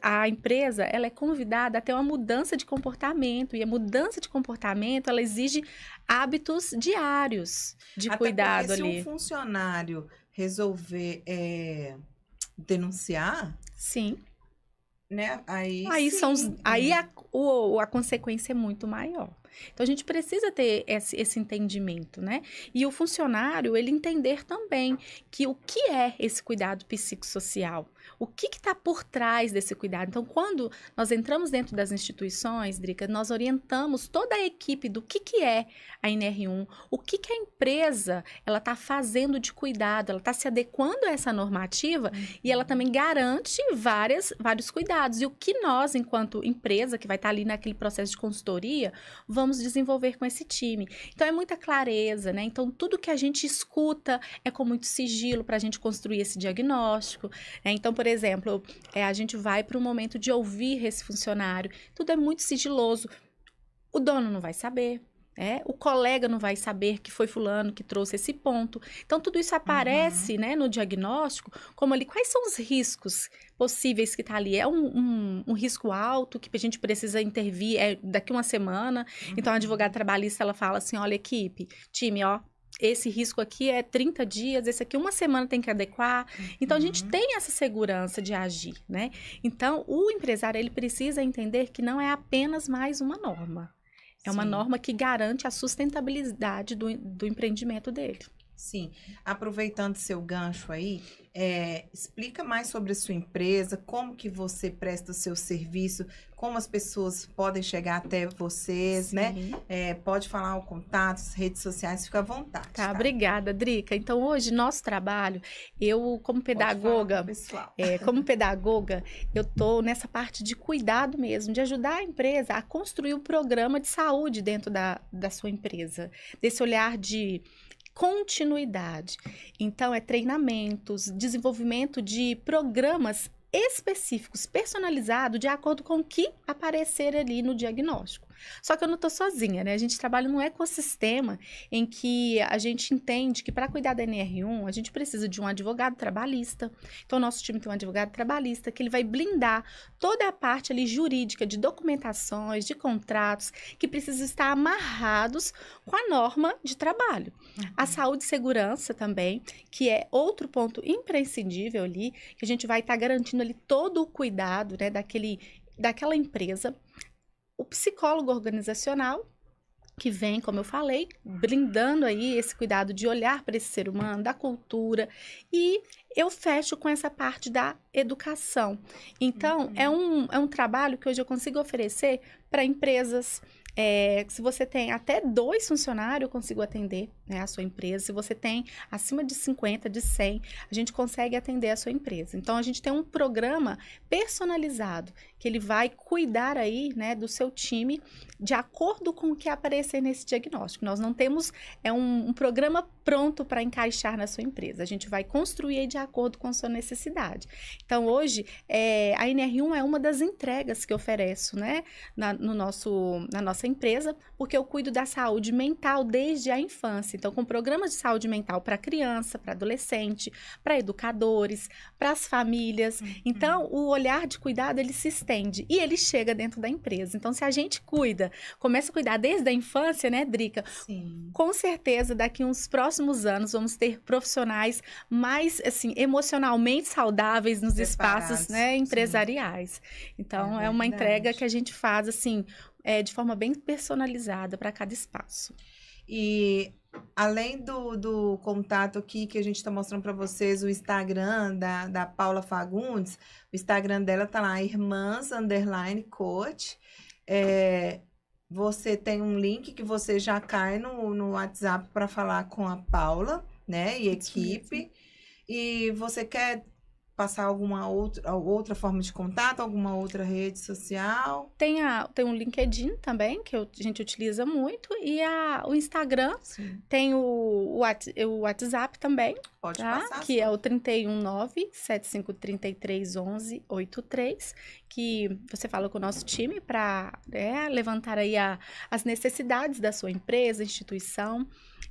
a empresa, ela é convidada a ter uma mudança de comportamento. E a mudança de comportamento, ela exige hábitos diários de cuidado ali. Se um funcionário resolver denunciar... Sim. Né? Aí a consequência é muito maior. Então, a gente precisa ter esse entendimento, né? E o funcionário, ele entender também que o que é esse cuidado psicossocial? O que está por trás desse cuidado? Então, quando nós entramos dentro das instituições, Drica, nós orientamos toda a equipe do que é a NR1, o que a empresa ela está fazendo de cuidado, ela está se adequando a essa normativa e ela também garante vários cuidados. E o que nós, enquanto empresa, que vai estar ali naquele processo de consultoria, vamos desenvolver com esse time. Então, é muita clareza, né? Então, tudo que a gente escuta é com muito sigilo para a gente construir esse diagnóstico, né? Então, por exemplo, a gente vai para um momento de ouvir esse funcionário. Tudo é muito sigiloso. O dono não vai saber, o colega não vai saber que foi fulano que trouxe esse ponto. Então, tudo isso aparece, né, no diagnóstico, como ali, quais são os riscos possíveis que está ali? É um risco alto que a gente precisa intervir daqui uma semana. Então, a advogada trabalhista, ela fala assim, olha, equipe, time, esse risco aqui é 30 dias, esse aqui uma semana tem que adequar. Então, a gente tem essa segurança de agir, né? Então, o empresário, ele precisa entender que não é apenas mais uma norma. É uma Sim. norma que garante a sustentabilidade do empreendimento dele. Sim, aproveitando seu gancho aí, explica mais sobre a sua empresa, como que você presta o seu serviço, como as pessoas podem chegar até vocês, né? Sim. Pode falar o contato, as redes sociais, fica à vontade. Tá, obrigada, Drica. Então, hoje, nosso trabalho, eu, como pedagoga, eu tô nessa parte de cuidado mesmo, de ajudar a empresa a construir um programa de saúde dentro da sua empresa, desse olhar de continuidade. Então, é treinamentos, desenvolvimento de programas específicos, personalizados, de acordo com o que aparecer ali no diagnóstico. Só que eu não estou sozinha, né? A gente trabalha num ecossistema em que a gente entende que para cuidar da NR1, a gente precisa de um advogado trabalhista. Então, nosso time tem um advogado trabalhista que ele vai blindar toda a parte ali jurídica de documentações, de contratos, que precisam estar amarrados com a norma de trabalho. A saúde e segurança também, que é outro ponto imprescindível ali, que a gente vai estar garantindo ali todo o cuidado, né, daquela empresa. O psicólogo organizacional, que vem, como eu falei, blindando aí esse cuidado de olhar para esse ser humano, da cultura, e eu fecho com essa parte da educação. Então, é um trabalho que hoje eu consigo oferecer para empresas. Se você tem até 2 funcionários, eu consigo atender, né, a sua empresa. Se você tem acima de 50, de 100, a gente consegue atender a sua empresa. Então, a gente tem um programa personalizado, que ele vai cuidar aí, né, do seu time, de acordo com o que aparecer nesse diagnóstico. Nós não temos um programa pronto para encaixar na sua empresa. A gente vai construir aí de acordo com a sua necessidade. Então, hoje, a NR1 é uma das entregas que eu ofereço, né, na nossa empresa, porque eu cuido da saúde mental desde a infância. Então, com programas de saúde mental para criança, para adolescente, para educadores, para as famílias. Então, o olhar de cuidado, ele se estende e ele chega dentro da empresa. Então, se a gente começa a cuidar desde a infância, né, Drica? Sim. Com certeza, daqui uns próximos anos, vamos ter profissionais mais, assim, emocionalmente saudáveis nos espaços, né, empresariais. Então, é uma entrega que a gente faz, assim, de forma bem personalizada para cada espaço. E além do contato aqui que a gente está mostrando para vocês, o Instagram da Paula Fagundes, o Instagram dela tá lá, irmãs_coach. Você tem um link que você já cai no WhatsApp para falar com a Paula, né? E equipe. E você quer passar alguma outra forma de contato, alguma outra rede social? Tem um LinkedIn também, que a gente utiliza muito, e o Instagram. Sim. Tem o WhatsApp também, Pode tá? passar. Que é o 319-7533-1183, que você fala com o nosso time para levantar aí as necessidades da sua empresa, instituição.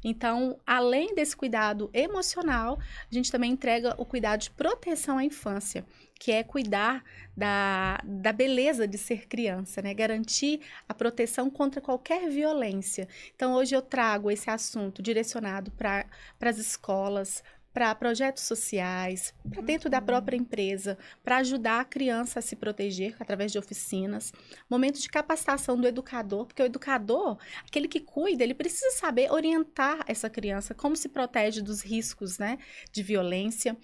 Então, além desse cuidado emocional, a gente também entrega o cuidado de proteção à infância, que é cuidar da beleza de ser criança, né? Garantir a proteção contra qualquer violência. Então, hoje eu trago esse assunto direcionado para as escolas, para projetos sociais, para dentro da própria empresa, para ajudar a criança a se proteger através de oficinas, momentos de capacitação do educador, porque o educador, aquele que cuida, ele precisa saber orientar essa criança, como se protege dos riscos, né, de violência,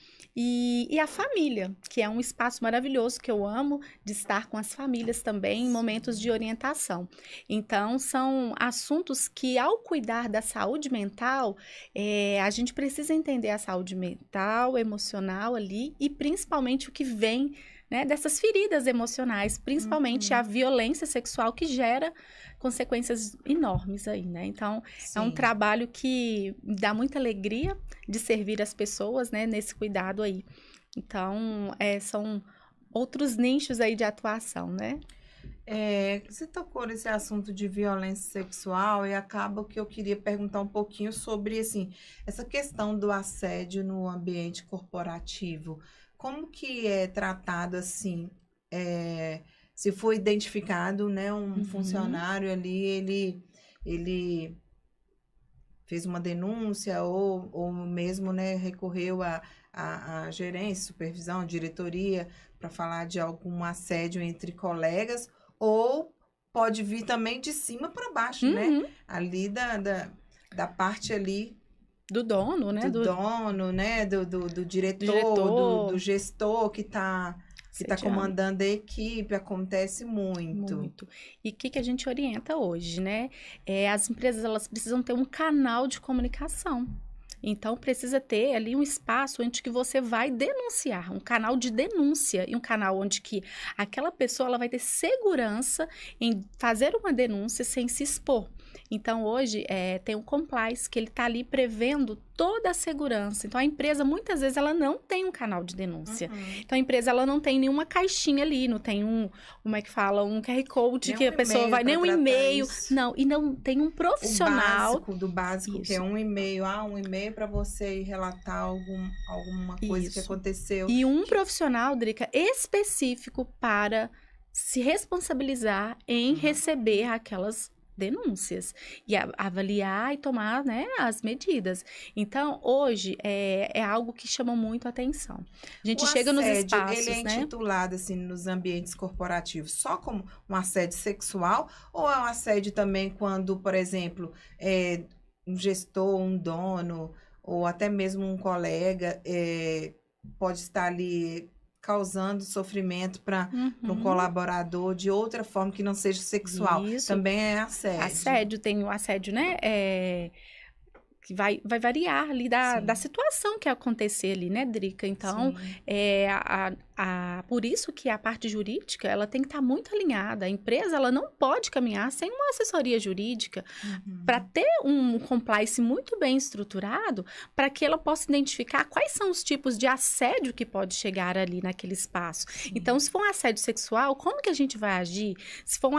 e a família, que é um espaço maravilhoso que eu amo, de estar com as famílias também em momentos de orientação. Então, são assuntos que, ao cuidar da saúde mental, a gente precisa entender a saúde mental, emocional ali, e principalmente o que vem, né, dessas feridas emocionais, principalmente a violência sexual, que gera consequências enormes aí, né? Então, Sim. É um trabalho que dá muita alegria de servir as pessoas, né, nesse cuidado aí. Então, são outros nichos aí de atuação, né? Você tocou nesse assunto de violência sexual e acaba que eu queria perguntar um pouquinho sobre, assim, essa questão do assédio no ambiente corporativo. Como que é tratado, assim, se for identificado, né, um funcionário ali, ele fez uma denúncia ou mesmo, né, recorreu à gerência, supervisão, diretoria, para falar de algum assédio entre colegas, ou pode vir também de cima para baixo, né? Ali da parte ali do dono, né? Do dono, né? Do diretor, do gestor que está comandando a equipe, acontece muito. Muito. E o que a gente orienta hoje, né? As empresas, elas precisam ter um canal de comunicação. Então, precisa ter ali um espaço onde que você vai denunciar, um canal de denúncia e um canal onde que aquela pessoa ela vai ter segurança em fazer uma denúncia sem se expor. Então, hoje, tem o Complice, que ele está ali prevendo toda a segurança. Então, a empresa, muitas vezes, ela não tem um canal de denúncia. Então, a empresa, ela não tem nenhuma caixinha ali, não tem como é que fala, um QR Code que a pessoa vai, nem um e-mail. Não, e não tem um profissional. Do básico, isso. Que é um e-mail. Um e-mail para você ir relatar alguma coisa isso. Que aconteceu. E um profissional, Drica, específico para se responsabilizar em receber aquelas denúncias e avaliar e tomar, né, as medidas. Então, hoje, é algo que chama muito a atenção. A gente chega nos espaços, ele é intitulado, assim, nos ambientes corporativos só como um assédio sexual ou é um assédio também quando, por exemplo, um gestor, um dono ou até mesmo um colega pode estar ali causando sofrimento para um colaborador de outra forma que não seja sexual. Isso. Também é assédio. Assédio, tem o assédio, né? Que vai variar ali da situação que acontecer ali, né, Drica? Então, por isso que a parte jurídica, ela tem que estar muito alinhada. A empresa, ela não pode caminhar sem uma assessoria jurídica para ter um compliance muito bem estruturado, para que ela possa identificar quais são os tipos de assédio que pode chegar ali naquele espaço. Então, se for um assédio sexual, como que a gente vai agir? Se for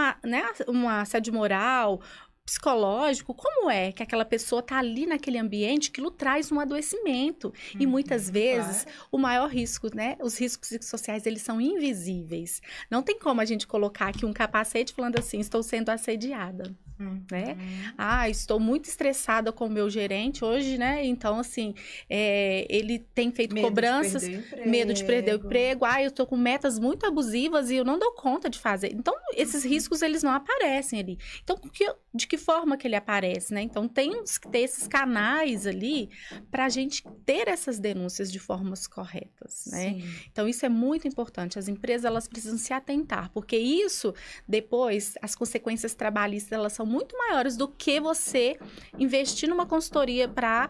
um assédio moral, psicológico, como é que aquela pessoa está ali naquele ambiente que lhe traz um adoecimento? E muitas vezes, o maior risco, né? Os riscos psicossociais, eles são invisíveis. Não tem como a gente colocar aqui um capacete falando assim, estou sendo assediada. Né? Estou muito estressada com o meu gerente hoje, né? Então, assim, ele tem feito cobranças, medo de perder o emprego. Eu estou com metas muito abusivas e eu não dou conta de fazer. Então, esses riscos, eles não aparecem ali. Então, de que forma que ele aparece, né? Então, temos que ter esses canais ali para a gente ter essas denúncias de formas corretas, né? Então, isso é muito importante. As empresas, elas precisam se atentar, porque isso, depois, as consequências trabalhistas, elas são muito maiores do que você investir numa consultoria para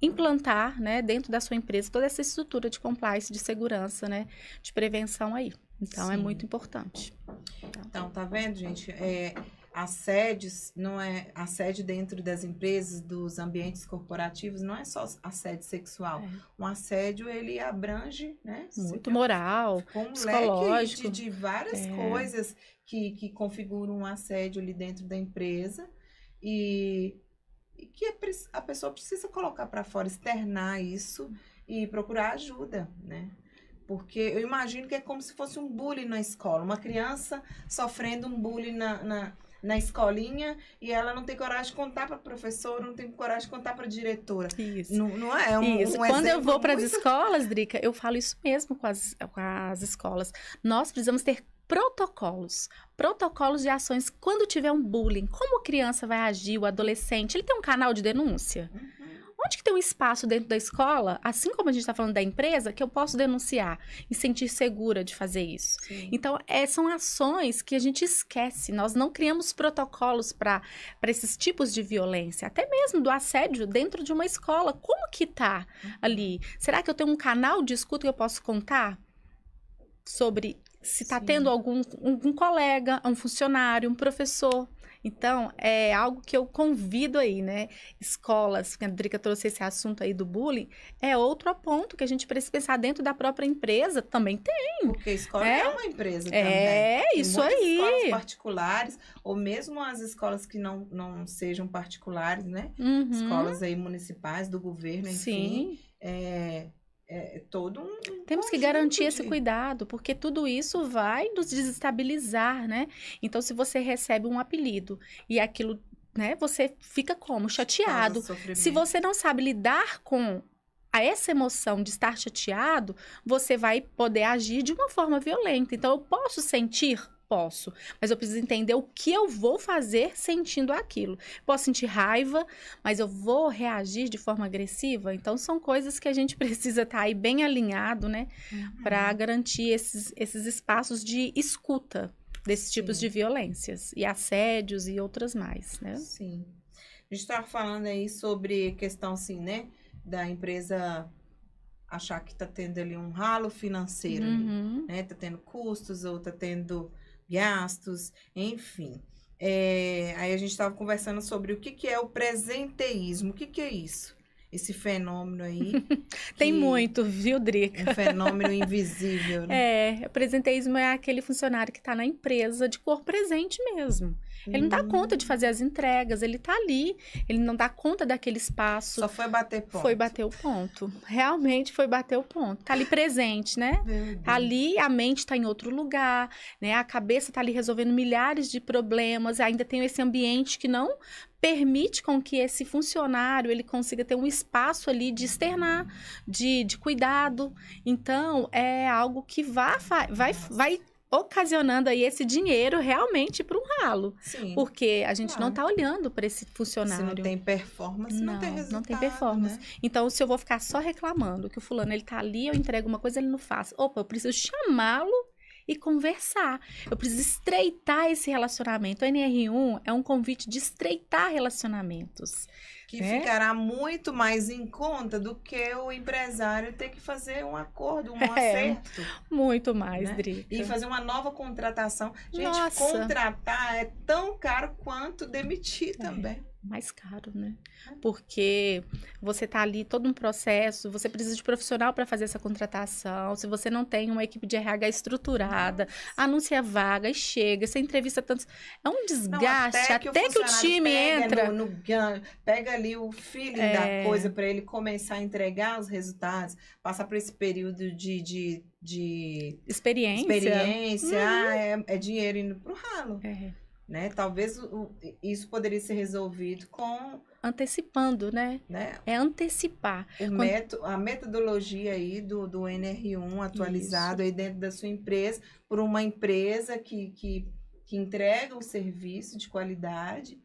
implantar, né, dentro da sua empresa toda essa estrutura de compliance, de segurança, né, de prevenção aí. Então, é muito importante. Então, tá vendo, gente? Assédios, não é assédio dentro das empresas, dos ambientes corporativos, não é só assédio sexual. Um assédio, ele abrange, né? Muito moral, psicológico. De várias coisas que configuram um assédio ali dentro da empresa e que a pessoa precisa colocar para fora, externar isso e procurar ajuda, né? Porque eu imagino que é como se fosse um bullying na escola, uma criança sofrendo um bullying na escolinha e ela não tem coragem de contar para a professora, não tem coragem de contar para a diretora. Isso. Não é isso. Quando eu vou para as escolas, Drica, eu falo isso mesmo com as escolas. Nós precisamos ter protocolos de ações quando tiver um bullying. Como a criança vai agir, o adolescente? Ele tem um canal de denúncia? Onde que tem um espaço dentro da escola, assim como a gente está falando da empresa, que eu posso denunciar e sentir segura de fazer isso? Então, são ações que a gente esquece. Nós não criamos protocolos para esses tipos de violência, até mesmo do assédio dentro de uma escola. Como que tá ali? Será que eu tenho um canal de escuta que eu posso contar sobre se está tendo algum colega, um funcionário, um professor? Então, é algo que eu convido aí, né? Escolas, que a Drica trouxe esse assunto aí do bullying, é outro ponto que a gente precisa pensar dentro da própria empresa, também tem. Porque a escola é uma empresa também. Tem isso aí. Escolas particulares, ou mesmo as escolas que não sejam particulares, né? Escolas aí municipais, do governo, enfim. Todo um Temos que garantir esse cuidado, porque tudo isso vai nos desestabilizar, né? Então, se você recebe um apelido e aquilo né, você fica como? Chateado. Causa sofrimento. Se você não sabe lidar com essa emoção de estar chateado, você vai poder agir de uma forma violenta. Então, eu posso sentir? Posso. Mas eu preciso entender o que eu vou fazer sentindo aquilo. Posso sentir raiva, mas eu vou reagir de forma agressiva? Então, são coisas que a gente precisa estar aí bem alinhado, né? Para garantir esses espaços de escuta desses tipos de violências. E assédios e outras mais, né? Sim. A gente estava falando aí sobre questão, assim, né? Da empresa achar que está tendo ali um ralo financeiro, ali, né? Tá tendo custos ou tá tendo gastos, enfim. Aí a gente estava conversando sobre o que é o presenteísmo. O que é isso? Esse fenômeno aí. Tem muito, viu, Drica? Um fenômeno invisível, né? O presenteísmo é aquele funcionário que está na empresa de cor presente mesmo. Ele não dá conta de fazer as entregas, ele tá ali, ele não dá conta daquele espaço. Só foi bater ponto. Foi bater o ponto. Realmente foi bater o ponto. Tá ali presente, né? Tá ali, a mente tá em outro lugar, né? A cabeça tá ali resolvendo milhares de problemas, ainda tem esse ambiente que não permite com que esse funcionário ele consiga ter um espaço ali de externar, de cuidado. Então, é algo que vai ocasionando aí esse dinheiro realmente para um ralo. Sim, porque a gente não está olhando para esse funcionário. Se não tem performance, não tem resultado. Não tem performance. Né? Então, se eu vou ficar só reclamando que o fulano ele tá ali, eu entrego uma coisa, ele não faz. Opa, eu preciso chamá-lo e conversar. Eu preciso estreitar esse relacionamento. O NR1 é um convite de estreitar relacionamentos. Que ficará muito mais em conta do que o empresário ter que fazer um acordo, um acerto. Muito mais, né? Drica. E fazer uma nova contratação. Gente, Nossa. contratar é tão caro quanto demitir também. Mais caro, né? Porque você tá ali todo um processo, você precisa de profissional para fazer essa contratação. Se você não tem uma equipe de RH estruturada, anuncia vaga e chega, você entrevista tantos. É um desgaste, até que o time entra. Pega ali o feeling da coisa para ele começar a entregar os resultados, passar por esse período de experiência. É dinheiro indo pro ralo. Né? Talvez isso poderia ser resolvido com... Antecipando, né? É antecipar. A metodologia aí do NR1 atualizado aí dentro da sua empresa, por uma empresa que entrega um serviço de qualidade.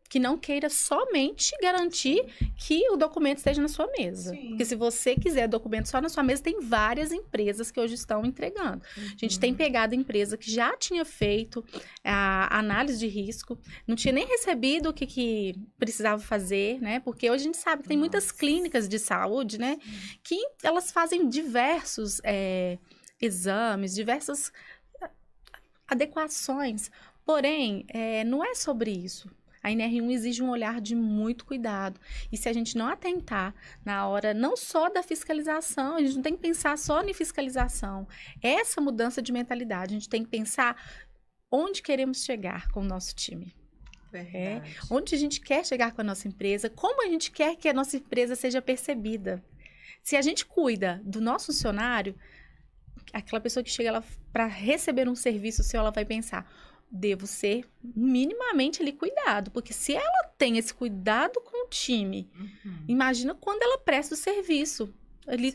Que não queira somente garantir que o documento esteja na sua mesa. Sim. Porque se você quiser documento só na sua mesa, tem várias empresas que hoje estão entregando. A gente tem pegado empresa que já tinha feito a análise de risco, não tinha nem recebido o que precisava fazer, né? Porque hoje a gente sabe que tem muitas clínicas de saúde, né? Que elas fazem diversos exames, diversas adequações. Porém, não é sobre isso. A NR1 exige um olhar de muito cuidado. E se a gente não atentar na hora, não só da fiscalização, a gente não tem que pensar só em fiscalização. Essa mudança de mentalidade, a gente tem que pensar onde queremos chegar com o nosso time. Onde a gente quer chegar com a nossa empresa, como a gente quer que a nossa empresa seja percebida. Se a gente cuida do nosso funcionário, aquela pessoa que chega para receber um serviço seu, ela vai pensar... Devo ser minimamente ali cuidado, porque se ela tem esse cuidado com o time, imagina quando ela presta o serviço.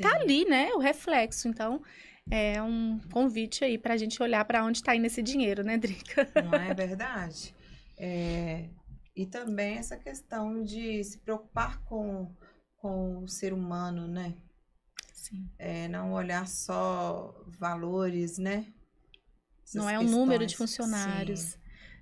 Tá ali, né? O reflexo. Então, é um convite aí pra gente olhar para onde tá indo esse dinheiro, né, Drica? Não é verdade? E também essa questão de se preocupar com o ser humano, né? Sim. Não olhar só valores, né? Não é um número de funcionários.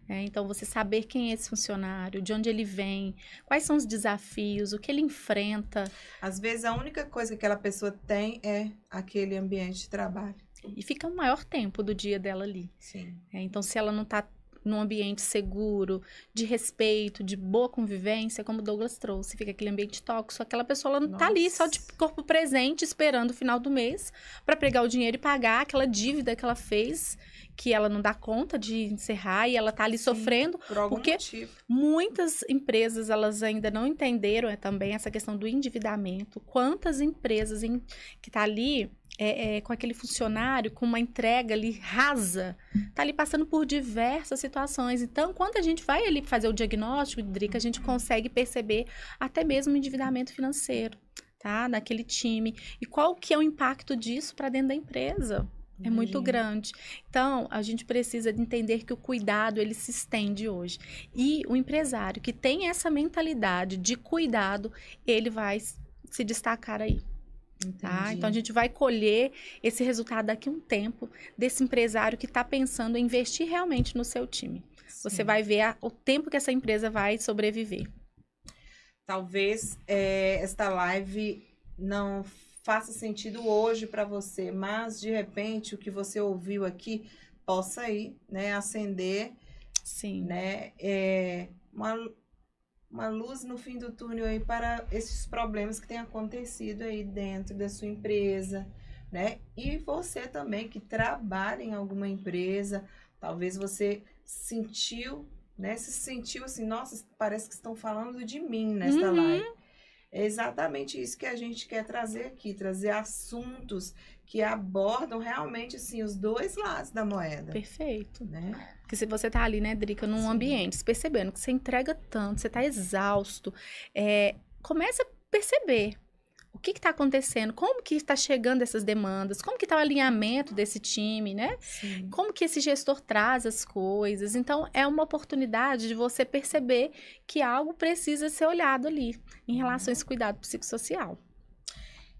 Então, você saber quem é esse funcionário, de onde ele vem, quais são os desafios, o que ele enfrenta. Às vezes, a única coisa que aquela pessoa tem é aquele ambiente de trabalho. E fica o maior tempo do dia dela ali. Sim. Então, se ela não está num ambiente seguro, de respeito, de boa convivência, como o Douglas trouxe, fica aquele ambiente tóxico, aquela pessoa ela não tá ali só de corpo presente, esperando o final do mês para pegar o dinheiro e pagar aquela dívida que ela fez, que ela não dá conta de encerrar e ela tá ali sofrendo, por algum porque motivo. Muitas empresas elas ainda não entenderam também essa questão do endividamento. Quantas empresas que tá ali com aquele funcionário com uma entrega ali rasa, tá ali passando por diversas situações. Então, quando a gente vai ali fazer o diagnóstico, Drica, a gente consegue perceber até mesmo o endividamento financeiro, tá? Daquele time. E qual que é o impacto disso para dentro da empresa? É muito grande. Então, a gente precisa de entender que o cuidado, ele se estende hoje. E o empresário que tem essa mentalidade de cuidado, ele vai se destacar aí. Tá? Então, a gente vai colher esse resultado daqui a um tempo desse empresário que está pensando em investir realmente no seu time. Sim. Você vai ver o tempo que essa empresa vai sobreviver. Talvez esta live não faça sentido hoje para você, mas de repente o que você ouviu aqui possa aí, né, acender, sim, né, uma luz no fim do túnel aí para esses problemas que têm acontecido aí dentro da sua empresa, né? E você também que trabalha em alguma empresa, talvez você sentiu, né? Se sentiu assim, nossa, parece que estão falando de mim nesta live. É exatamente isso que a gente quer trazer aqui, trazer assuntos que abordam realmente, assim, os dois lados da moeda. Perfeito. Né? Porque se você tá ali, né, Drica, num ambiente, percebendo que você entrega tanto, você tá exausto, começa a perceber o que está acontecendo, como que está chegando essas demandas, como que está o alinhamento desse time, né? Sim. Como que esse gestor traz as coisas. Então, é uma oportunidade de você perceber que algo precisa ser olhado ali, em relação a esse cuidado psicossocial.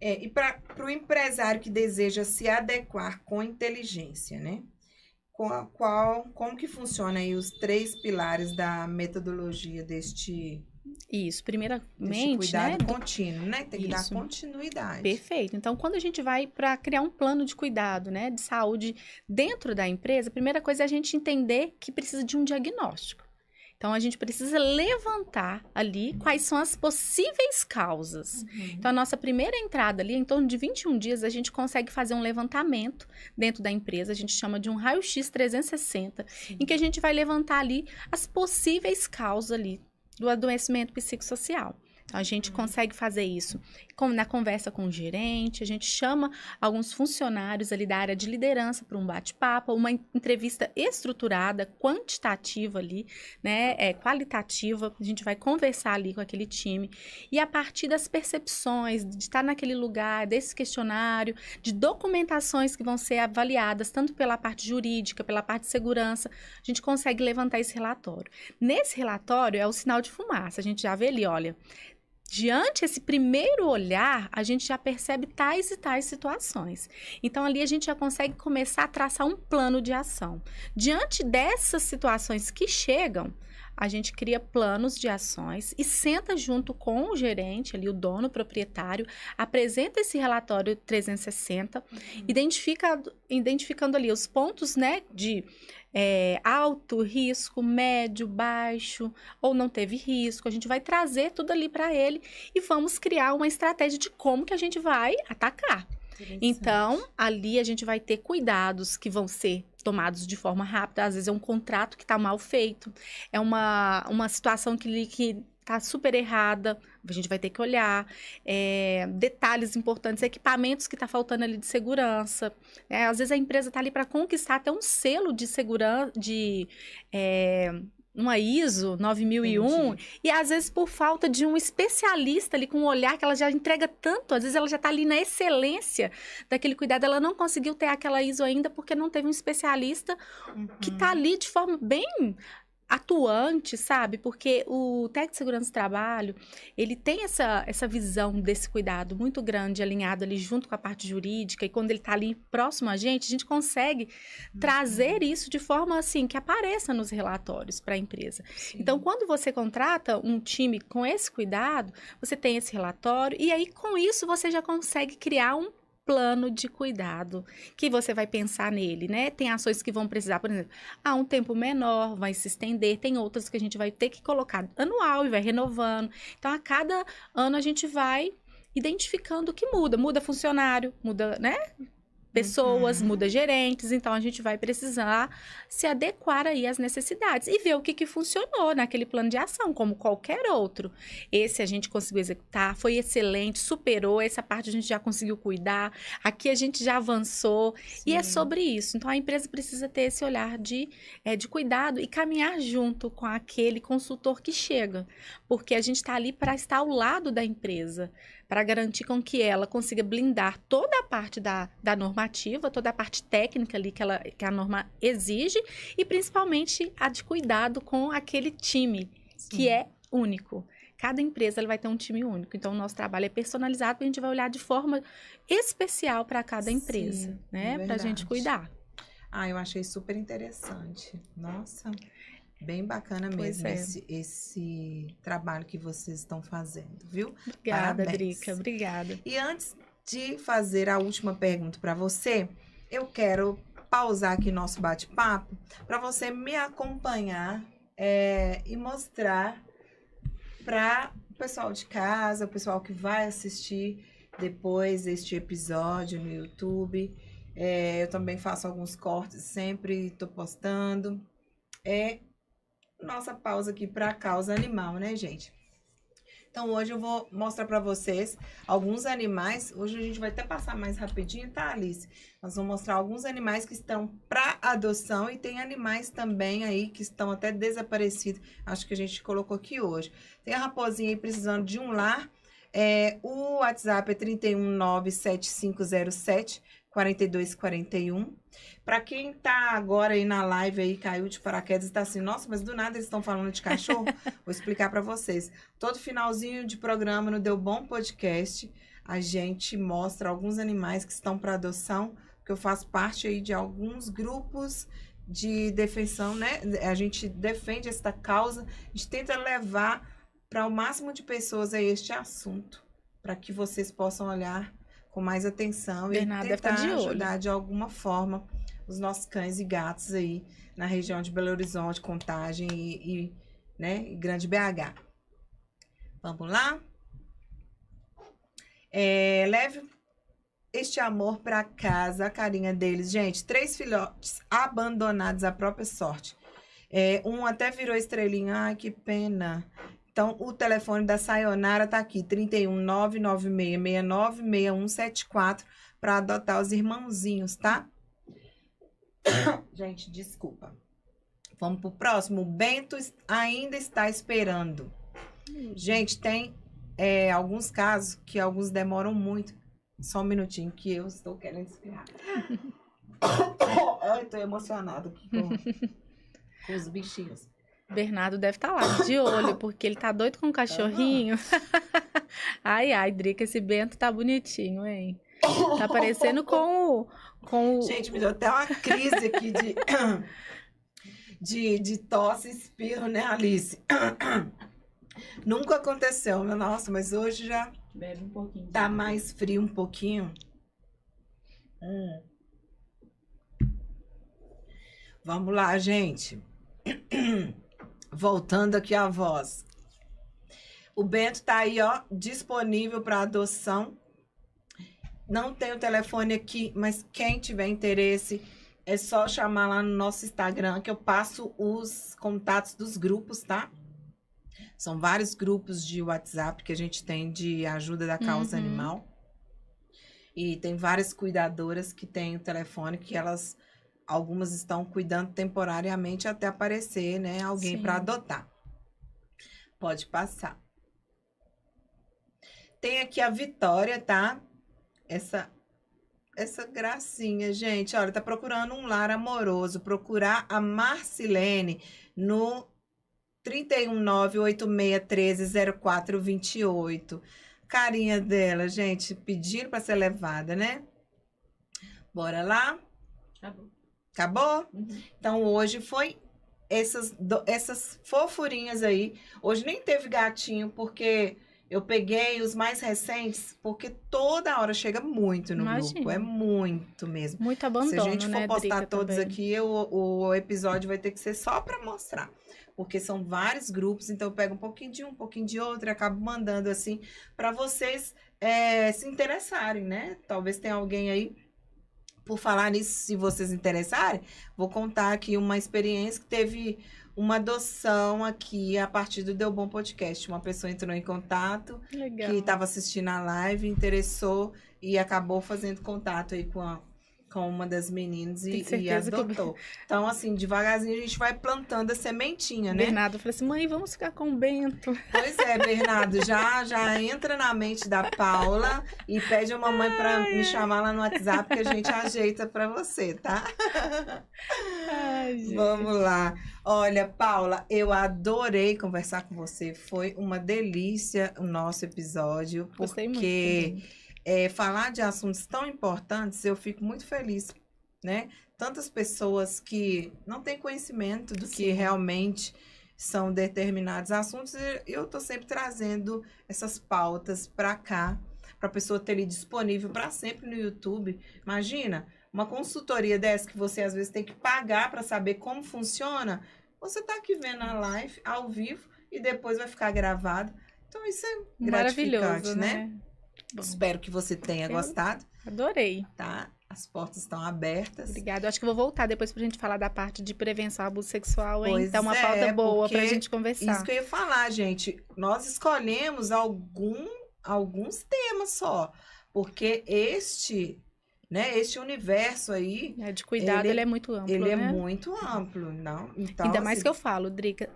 E para o empresário que deseja se adequar com inteligência, né? Como que funciona aí os 3 pilares da metodologia deste... Isso, primeiramente, cuidado, né, contínuo, né? Tem que dar continuidade. Perfeito. Então, quando a gente vai para criar um plano de cuidado, né, de saúde dentro da empresa, a primeira coisa é a gente entender que precisa de um diagnóstico. Então, a gente precisa levantar ali quais são as possíveis causas. Então, a nossa primeira entrada ali, em torno de 21 dias, a gente consegue fazer um levantamento dentro da empresa. A gente chama de um raio-x 360, em que a gente vai levantar ali as possíveis causas ali do adoecimento psicossocial. Então, a gente consegue fazer isso na conversa com o gerente, a gente chama alguns funcionários ali da área de liderança para um bate-papo, uma entrevista estruturada, quantitativa ali, né, qualitativa, a gente vai conversar ali com aquele time, e a partir das percepções, de estar naquele lugar, desse questionário, de documentações que vão ser avaliadas, tanto pela parte jurídica, pela parte de segurança, a gente consegue levantar esse relatório. Nesse relatório é o sinal de fumaça, a gente já vê ali, olha, diante esse primeiro olhar, a gente já percebe tais e tais situações. Então, ali a gente já consegue começar a traçar um plano de ação. Diante dessas situações que chegam, a gente cria planos de ações e senta junto com o gerente, ali, o dono, o proprietário, apresenta esse relatório 360, identificando ali os pontos, né, de alto risco, médio, baixo, ou não teve risco. A gente vai trazer tudo ali para ele e vamos criar uma estratégia de como que a gente vai atacar. Então, ali a gente vai ter cuidados que vão ser tomados de forma rápida. Às vezes é um contrato que está mal feito, é uma situação que está super errada, a gente vai ter que olhar, detalhes importantes, equipamentos que está faltando ali de segurança. Às vezes a empresa está ali para conquistar até um selo de segurança, uma ISO 9001, entendi. E às vezes por falta de um especialista ali com um olhar que ela já entrega tanto, às vezes ela já está ali na excelência daquele cuidado, ela não conseguiu ter aquela ISO ainda porque não teve um especialista que está ali de forma bem atuante, sabe? Porque o técnico de segurança do trabalho, ele tem essa visão desse cuidado muito grande, alinhado ali junto com a parte jurídica, e quando ele tá ali próximo a gente consegue trazer isso de forma assim, que apareça nos relatórios para a empresa. Sim. Então, quando você contrata um time com esse cuidado, você tem esse relatório, e aí com isso você já consegue criar um plano de cuidado, que você vai pensar nele, né? Tem ações que vão precisar, por exemplo, um tempo menor, vai se estender, tem outras que a gente vai ter que colocar anual e vai renovando. Então, a cada ano a gente vai identificando o que muda. Muda funcionário, muda, né? pessoas, muda gerentes, então a gente vai precisar se adequar aí às necessidades e ver o que funcionou naquele plano de ação, como qualquer outro. Esse a gente conseguiu executar, foi excelente, superou, essa parte a gente já conseguiu cuidar, aqui a gente já avançou, e é sobre isso. Então a empresa precisa ter esse olhar de cuidado e caminhar junto com aquele consultor que chega, porque a gente está ali para estar ao lado da empresa, para garantir com que ela consiga blindar toda a parte da normativa, toda a parte técnica ali que a norma exige, e principalmente a de cuidado com aquele time, que é único. Cada empresa ela vai ter um time único. Então, o nosso trabalho é personalizado, a gente vai olhar de forma especial para cada empresa, né? Para a gente cuidar. Eu achei super interessante. Nossa, bem bacana mesmo esse trabalho que vocês estão fazendo, viu? Obrigada, Drica. Obrigada. E antes de fazer a última pergunta para você, eu quero pausar aqui nosso bate-papo para você me acompanhar e mostrar para o pessoal de casa, o pessoal que vai assistir depois este episódio no YouTube. Eu também faço alguns cortes, sempre estou postando. Nossa pausa aqui para a causa animal, né, gente? Então, hoje eu vou mostrar para vocês alguns animais. Hoje a gente vai até passar mais rapidinho, tá, Alice? Nós vamos mostrar alguns animais que estão para adoção e tem animais também aí que estão até desaparecidos. Acho que a gente colocou aqui hoje. Tem a raposinha aí precisando de um lar. O WhatsApp é 3197507 4241. Para quem tá agora aí na live aí, caiu de paraquedas e tá assim, nossa, mas do nada eles estão falando de cachorro. Vou explicar para vocês. Todo finalzinho de programa no Deu Bom Podcast, a gente mostra alguns animais que estão para adoção, porque eu faço parte aí de alguns grupos de defensão, né? A gente defende esta causa, a gente tenta levar para o máximo de pessoas aí este assunto, para que vocês possam olhar com mais atenção Bernardo e tentar ajudar de alguma forma os nossos cães e gatos aí na região de Belo Horizonte, Contagem e Grande BH. Vamos lá? Leve este amor para casa, a carinha deles. Gente, 3 filhotes abandonados à própria sorte. Um até virou estrelinha. Ai, que pena. Então, o telefone da Sayonara tá aqui, 31996696174, para adotar os irmãozinhos, tá? Gente, desculpa. Vamos pro próximo. O Bento ainda está esperando. Gente, tem alguns casos que alguns demoram muito. Só um minutinho que eu estou querendo espirrar. Eu tô emocionada aqui com os bichinhos. Bernardo deve estar lá de olho, porque ele tá doido com o cachorrinho. Ai, Drica, esse Bento tá bonitinho, hein? Tá parecendo com o... Gente, me deu até uma crise aqui de tosse e espirro, né, Alice? Nunca aconteceu, nossa, mas hoje já bebe um pouquinho. Tá mais frio um pouquinho. Vamos lá, gente. Voltando aqui a voz. O Bento tá aí, ó, disponível para adoção. Não tem o telefone aqui, mas quem tiver interesse é só chamar lá no nosso Instagram, que eu passo os contatos dos grupos, tá? São vários grupos de WhatsApp que a gente tem de ajuda da causa animal. E tem várias cuidadoras que têm o telefone que algumas estão cuidando temporariamente até aparecer, né, alguém para adotar. Pode passar. Tem aqui a Vitória, tá? Essa gracinha, gente. Olha, tá procurando um lar amoroso. Procurar a Marcilene no 31986130428. Carinha dela, gente, pedindo para ser levada, né? Bora lá? Acabou? Então, hoje foi essas fofurinhas aí. Hoje nem teve gatinho, porque eu peguei os mais recentes, porque toda hora chega muito no grupo. É muito mesmo. Muito abandono, se a gente for postar Drica, todos também. aqui, o episódio vai ter que ser só para mostrar. Porque são vários grupos, então eu pego um pouquinho de um pouquinho de outro e acabo mandando assim, para vocês se interessarem, né? Talvez tenha alguém aí Por falar nisso, se vocês interessarem, vou contar aqui uma experiência que teve uma adoção aqui a partir do Deu Bom Podcast. Uma pessoa entrou em contato, Legal. que estava assistindo a live, interessou e acabou fazendo contato aí com uma das meninas e adotou. Então, assim, devagarzinho a gente vai plantando a sementinha, né? Bernardo falou assim, mãe, vamos ficar com o Bento. Pois é, Bernardo, já entra na mente da Paula e pede a mamãe para me chamar lá no WhatsApp que a gente ajeita para você, tá? Ai, gente. Vamos lá. Olha, Paula, eu adorei conversar com você. Foi uma delícia o nosso episódio, Gostei muito porque também. falar de assuntos tão importantes, eu fico muito feliz, né? Tantas pessoas que não têm conhecimento do que Sim. realmente são determinados assuntos, e eu tô sempre trazendo essas pautas para cá, para a pessoa ter ele disponível para sempre no YouTube. Imagina, uma consultoria dessa que você às vezes tem que pagar para saber como funciona, você tá aqui vendo a live ao vivo e depois vai ficar gravado. Então isso é gratificante, Maravilhoso, né? Bom, Espero que você tenha gostado, adorei. tá? As portas estão abertas. Obrigada. Eu acho que vou voltar depois pra gente falar da parte de prevenção ao abuso sexual, hein? Pois Tá uma é, pauta boa porque pra gente conversar. Isso que eu ia falar, gente. Nós escolhemos alguns temas só, porque este universo aí, De cuidado, ele é muito amplo, ele é né? muito amplo, não? Então, Ainda mais assim, que eu falo, Drica,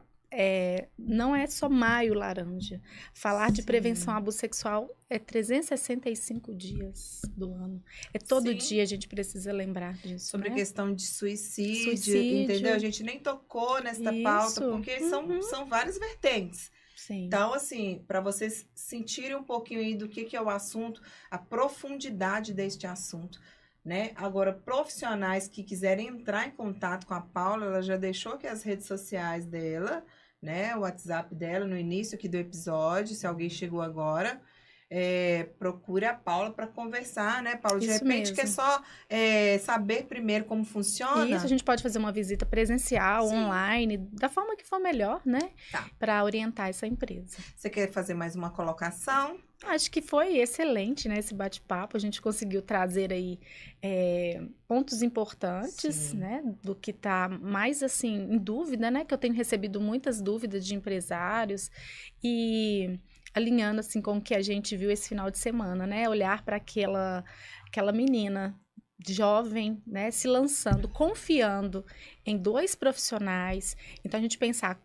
não é só maio laranja. Falar de Sim. prevenção ao abuso sexual é 365 dias do ano. É todo Sim. dia a gente precisa lembrar disso, sobre a né? questão de suicídio, Suicídio. entendeu? A gente nem tocou nesta Isso. pauta, porque são várias vertentes. Sim. Então, assim, para vocês sentirem um pouquinho aí do que é o assunto, a profundidade deste assunto, né? Agora, profissionais que quiserem entrar em contato com a Paula, ela já deixou aqui as redes sociais dela, né? O WhatsApp dela no início aqui do episódio, se alguém chegou agora. Procure a Paula para conversar, né, Paula? De Isso repente mesmo. quer só saber primeiro como funciona. Isso, a gente pode fazer uma visita presencial, Sim. online, da forma que for melhor, né? Tá. Para orientar essa empresa. Você quer fazer mais uma colocação? Acho que foi excelente, né, esse bate-papo. A gente conseguiu trazer aí pontos importantes, Sim. né, do que tá mais, assim, em dúvida, né, que eu tenho recebido muitas dúvidas de empresários e alinhando, assim, com o que a gente viu esse final de semana, né, olhar para aquela menina jovem, né, se lançando, confiando em 2 profissionais. Então, a gente pensar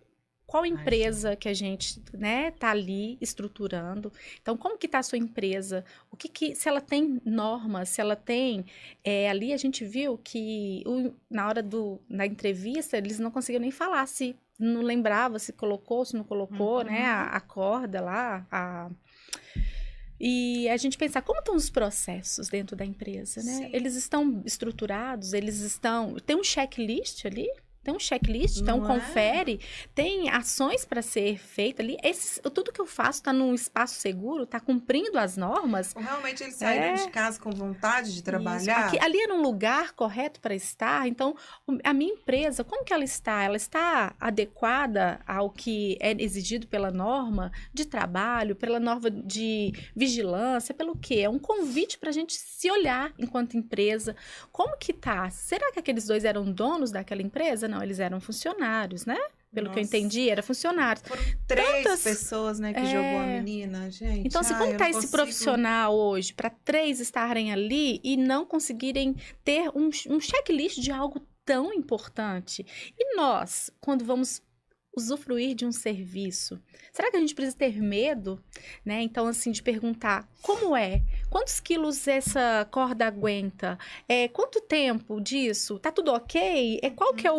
qual empresa que a gente, né, tá ali estruturando. Então, como que tá a sua empresa? Se ela tem normas, se ela tem... ali a gente viu que na hora da entrevista, eles não conseguiam nem falar se não lembrava, se colocou, se não colocou, né, a corda lá, E a gente pensar como estão os processos dentro da empresa, né? Sim. Eles estão estruturados, tem um checklist ali? Tem um checklist, então Não é? confere, tem ações para ser feita ali. Tudo que eu faço está num espaço seguro, está cumprindo as normas. Ou realmente eles saíram de casa com vontade de trabalhar? Isso. Ali é num lugar correto para estar. Então, a minha empresa, como que ela está? Ela está adequada ao que é exigido pela norma de trabalho, pela norma de vigilância, pelo quê? É um convite para a gente se olhar enquanto empresa. Como que tá? Será que aqueles 2 eram donos daquela empresa? Não, eles eram funcionários, né? Pelo que eu entendi, era funcionários. Foram 3 pessoas, né, que jogou a menina, gente. Então, assim, como tá esse profissional hoje para 3 estarem ali e não conseguirem ter um checklist de algo tão importante? E nós, quando vamos usufruir de um serviço, será que a gente precisa ter medo, né? Então, assim, de perguntar como é? Quantos quilos essa corda aguenta? Quanto tempo disso? Tá tudo ok? Qual que é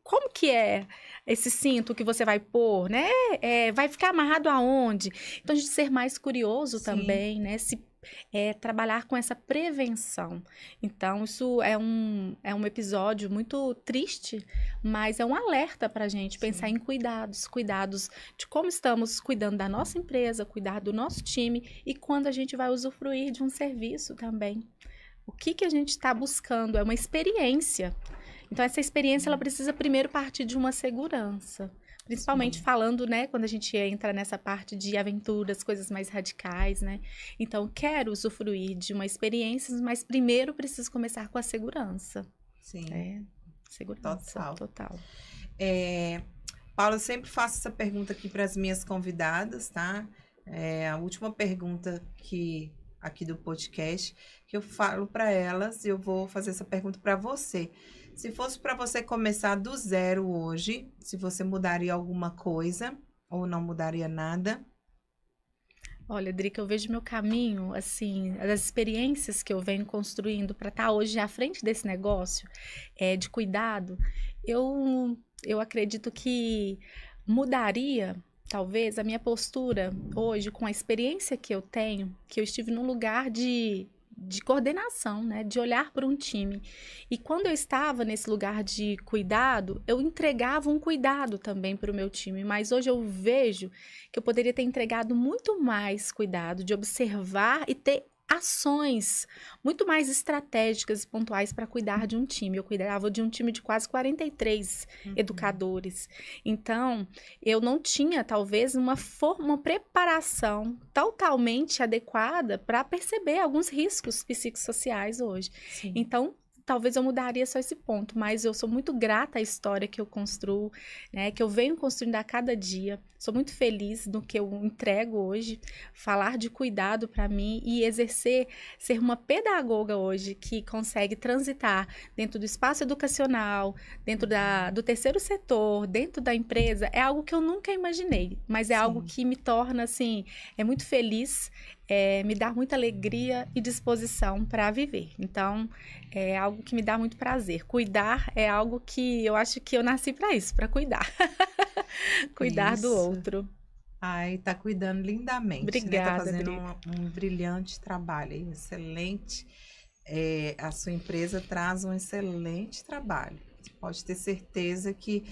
como que é esse cinto que você vai pôr, né? Vai ficar amarrado aonde? Então, a gente ser mais curioso Sim. também, né? Trabalhar com essa prevenção. Então, isso é um episódio muito triste, mas é um alerta para a gente pensar em cuidados de como estamos cuidando da nossa empresa, cuidar do nosso time e quando a gente vai usufruir de um serviço também. O que a gente está buscando é uma experiência. Então, essa experiência ela precisa primeiro partir de uma segurança. Principalmente falando, né, quando a gente entra nessa parte de aventuras, coisas mais radicais, né? Então, quero usufruir de uma experiência, mas primeiro preciso começar com a segurança. Sim. Segurança. Total. Paula, eu sempre faço essa pergunta aqui para as minhas convidadas, tá? A última pergunta aqui do podcast, que eu falo para elas, e eu vou fazer essa pergunta para você. Se fosse para você começar do zero hoje, se você mudaria alguma coisa ou não mudaria nada? Olha, Drica, eu vejo meu caminho, assim, as experiências que eu venho construindo para estar hoje à frente desse negócio de cuidado, eu acredito que mudaria, talvez, a minha postura hoje com a experiência que eu tenho, que eu estive num lugar de coordenação, né? De olhar para um time. E quando eu estava nesse lugar de cuidado, eu entregava um cuidado também para o meu time. Mas hoje eu vejo que eu poderia ter entregado muito mais cuidado, de observar e ter ações muito mais estratégicas e pontuais para cuidar de um time. Eu cuidava de um time de quase 43 educadores. Então, eu não tinha, talvez, uma preparação totalmente adequada para perceber alguns riscos psicossociais hoje. Sim. Então, talvez eu mudaria só esse ponto, mas eu sou muito grata à história que eu construo, né, que eu venho construindo a cada dia. Sou muito feliz no que eu entrego hoje, falar de cuidado para mim e ser uma pedagoga hoje que consegue transitar dentro do espaço educacional, dentro do terceiro setor, dentro da empresa, é algo que eu nunca imaginei, mas é algo que me torna, assim, muito feliz, me dá muita alegria e disposição para viver. Então, é algo que me dá muito prazer. Cuidar é algo que eu acho que eu nasci para isso, para cuidar. Cuidar do outro. Ai, tá cuidando lindamente. Obrigada, né? Tá fazendo um brilhante trabalho, excelente. A sua empresa traz um excelente trabalho. Você pode ter certeza que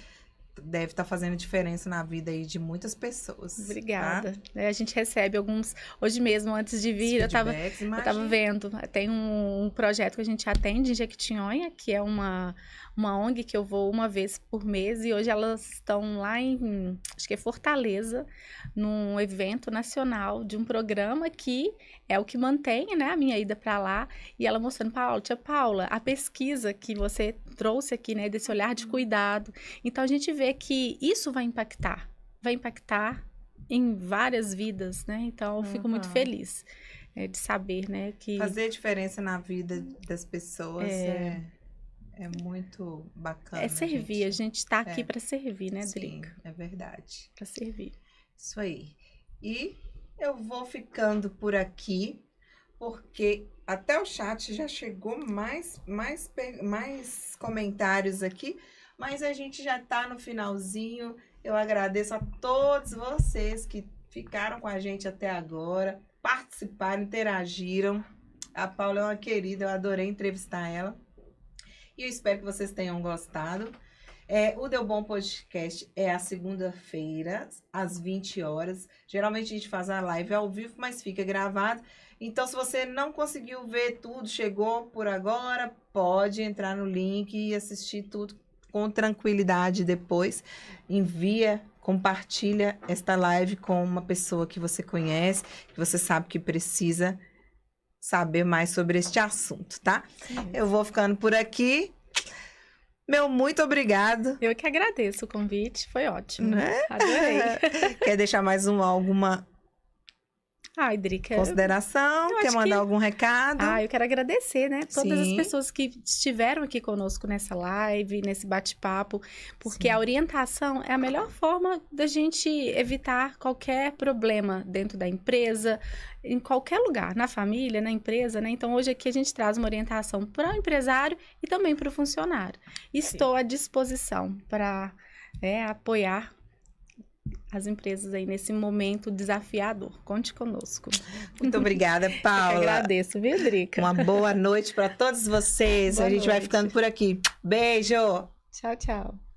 deve estar fazendo diferença na vida aí de muitas pessoas. Obrigada. Tá? A gente recebe alguns... Hoje mesmo, antes de vir, eu tava vendo. Tem um projeto que a gente atende em Jequitinhonha, que é uma ONG que eu vou uma vez por mês, e hoje elas estão lá em, acho que é Fortaleza, num evento nacional de um programa que é o que mantém, né, a minha ida para lá, e ela mostrando, tia Paula, a pesquisa que você trouxe aqui, né, desse olhar de cuidado. Então, a gente vê que isso vai impactar em várias vidas, né? Então, eu fico muito feliz de saber, né, que... Fazer diferença na vida das pessoas é muito bacana. É servir, a gente está aqui para servir, né, Drica? Sim, é verdade. Para servir. Isso aí. E eu vou ficando por aqui, porque até o chat já chegou mais comentários aqui, mas a gente já está no finalzinho. Eu agradeço a todos vocês que ficaram com a gente até agora, participaram, interagiram. A Paula é uma querida, eu adorei entrevistar ela. E eu espero que vocês tenham gostado. O Deu Bom Podcast é a segunda-feira, às 20 horas. Geralmente a gente faz a live ao vivo, mas fica gravado. Então, se você não conseguiu ver tudo, chegou por agora, pode entrar no link e assistir tudo com tranquilidade depois. Envia, compartilha esta live com uma pessoa que você conhece, que você sabe que precisa saber mais sobre este assunto, tá? Sim. Eu vou ficando por aqui. Meu muito obrigado. Eu que agradeço o convite, foi ótimo. Né? Adorei. Quer deixar mais alguma Drica, consideração? Quer mandar algum recado? Eu quero agradecer, né? Todas as pessoas que estiveram aqui conosco nessa live, nesse bate-papo, porque a orientação é a melhor forma da gente evitar qualquer problema dentro da empresa, em qualquer lugar, na família, na empresa, né? Então, hoje aqui a gente traz uma orientação para o empresário e também para o funcionário. Estou à disposição para apoiar as empresas aí nesse momento desafiador. Conte conosco. Muito obrigada, Paula. Eu que agradeço, viu, Drica? Uma boa noite para todos vocês. A gente vai ficando por aqui. Beijo! Tchau, tchau.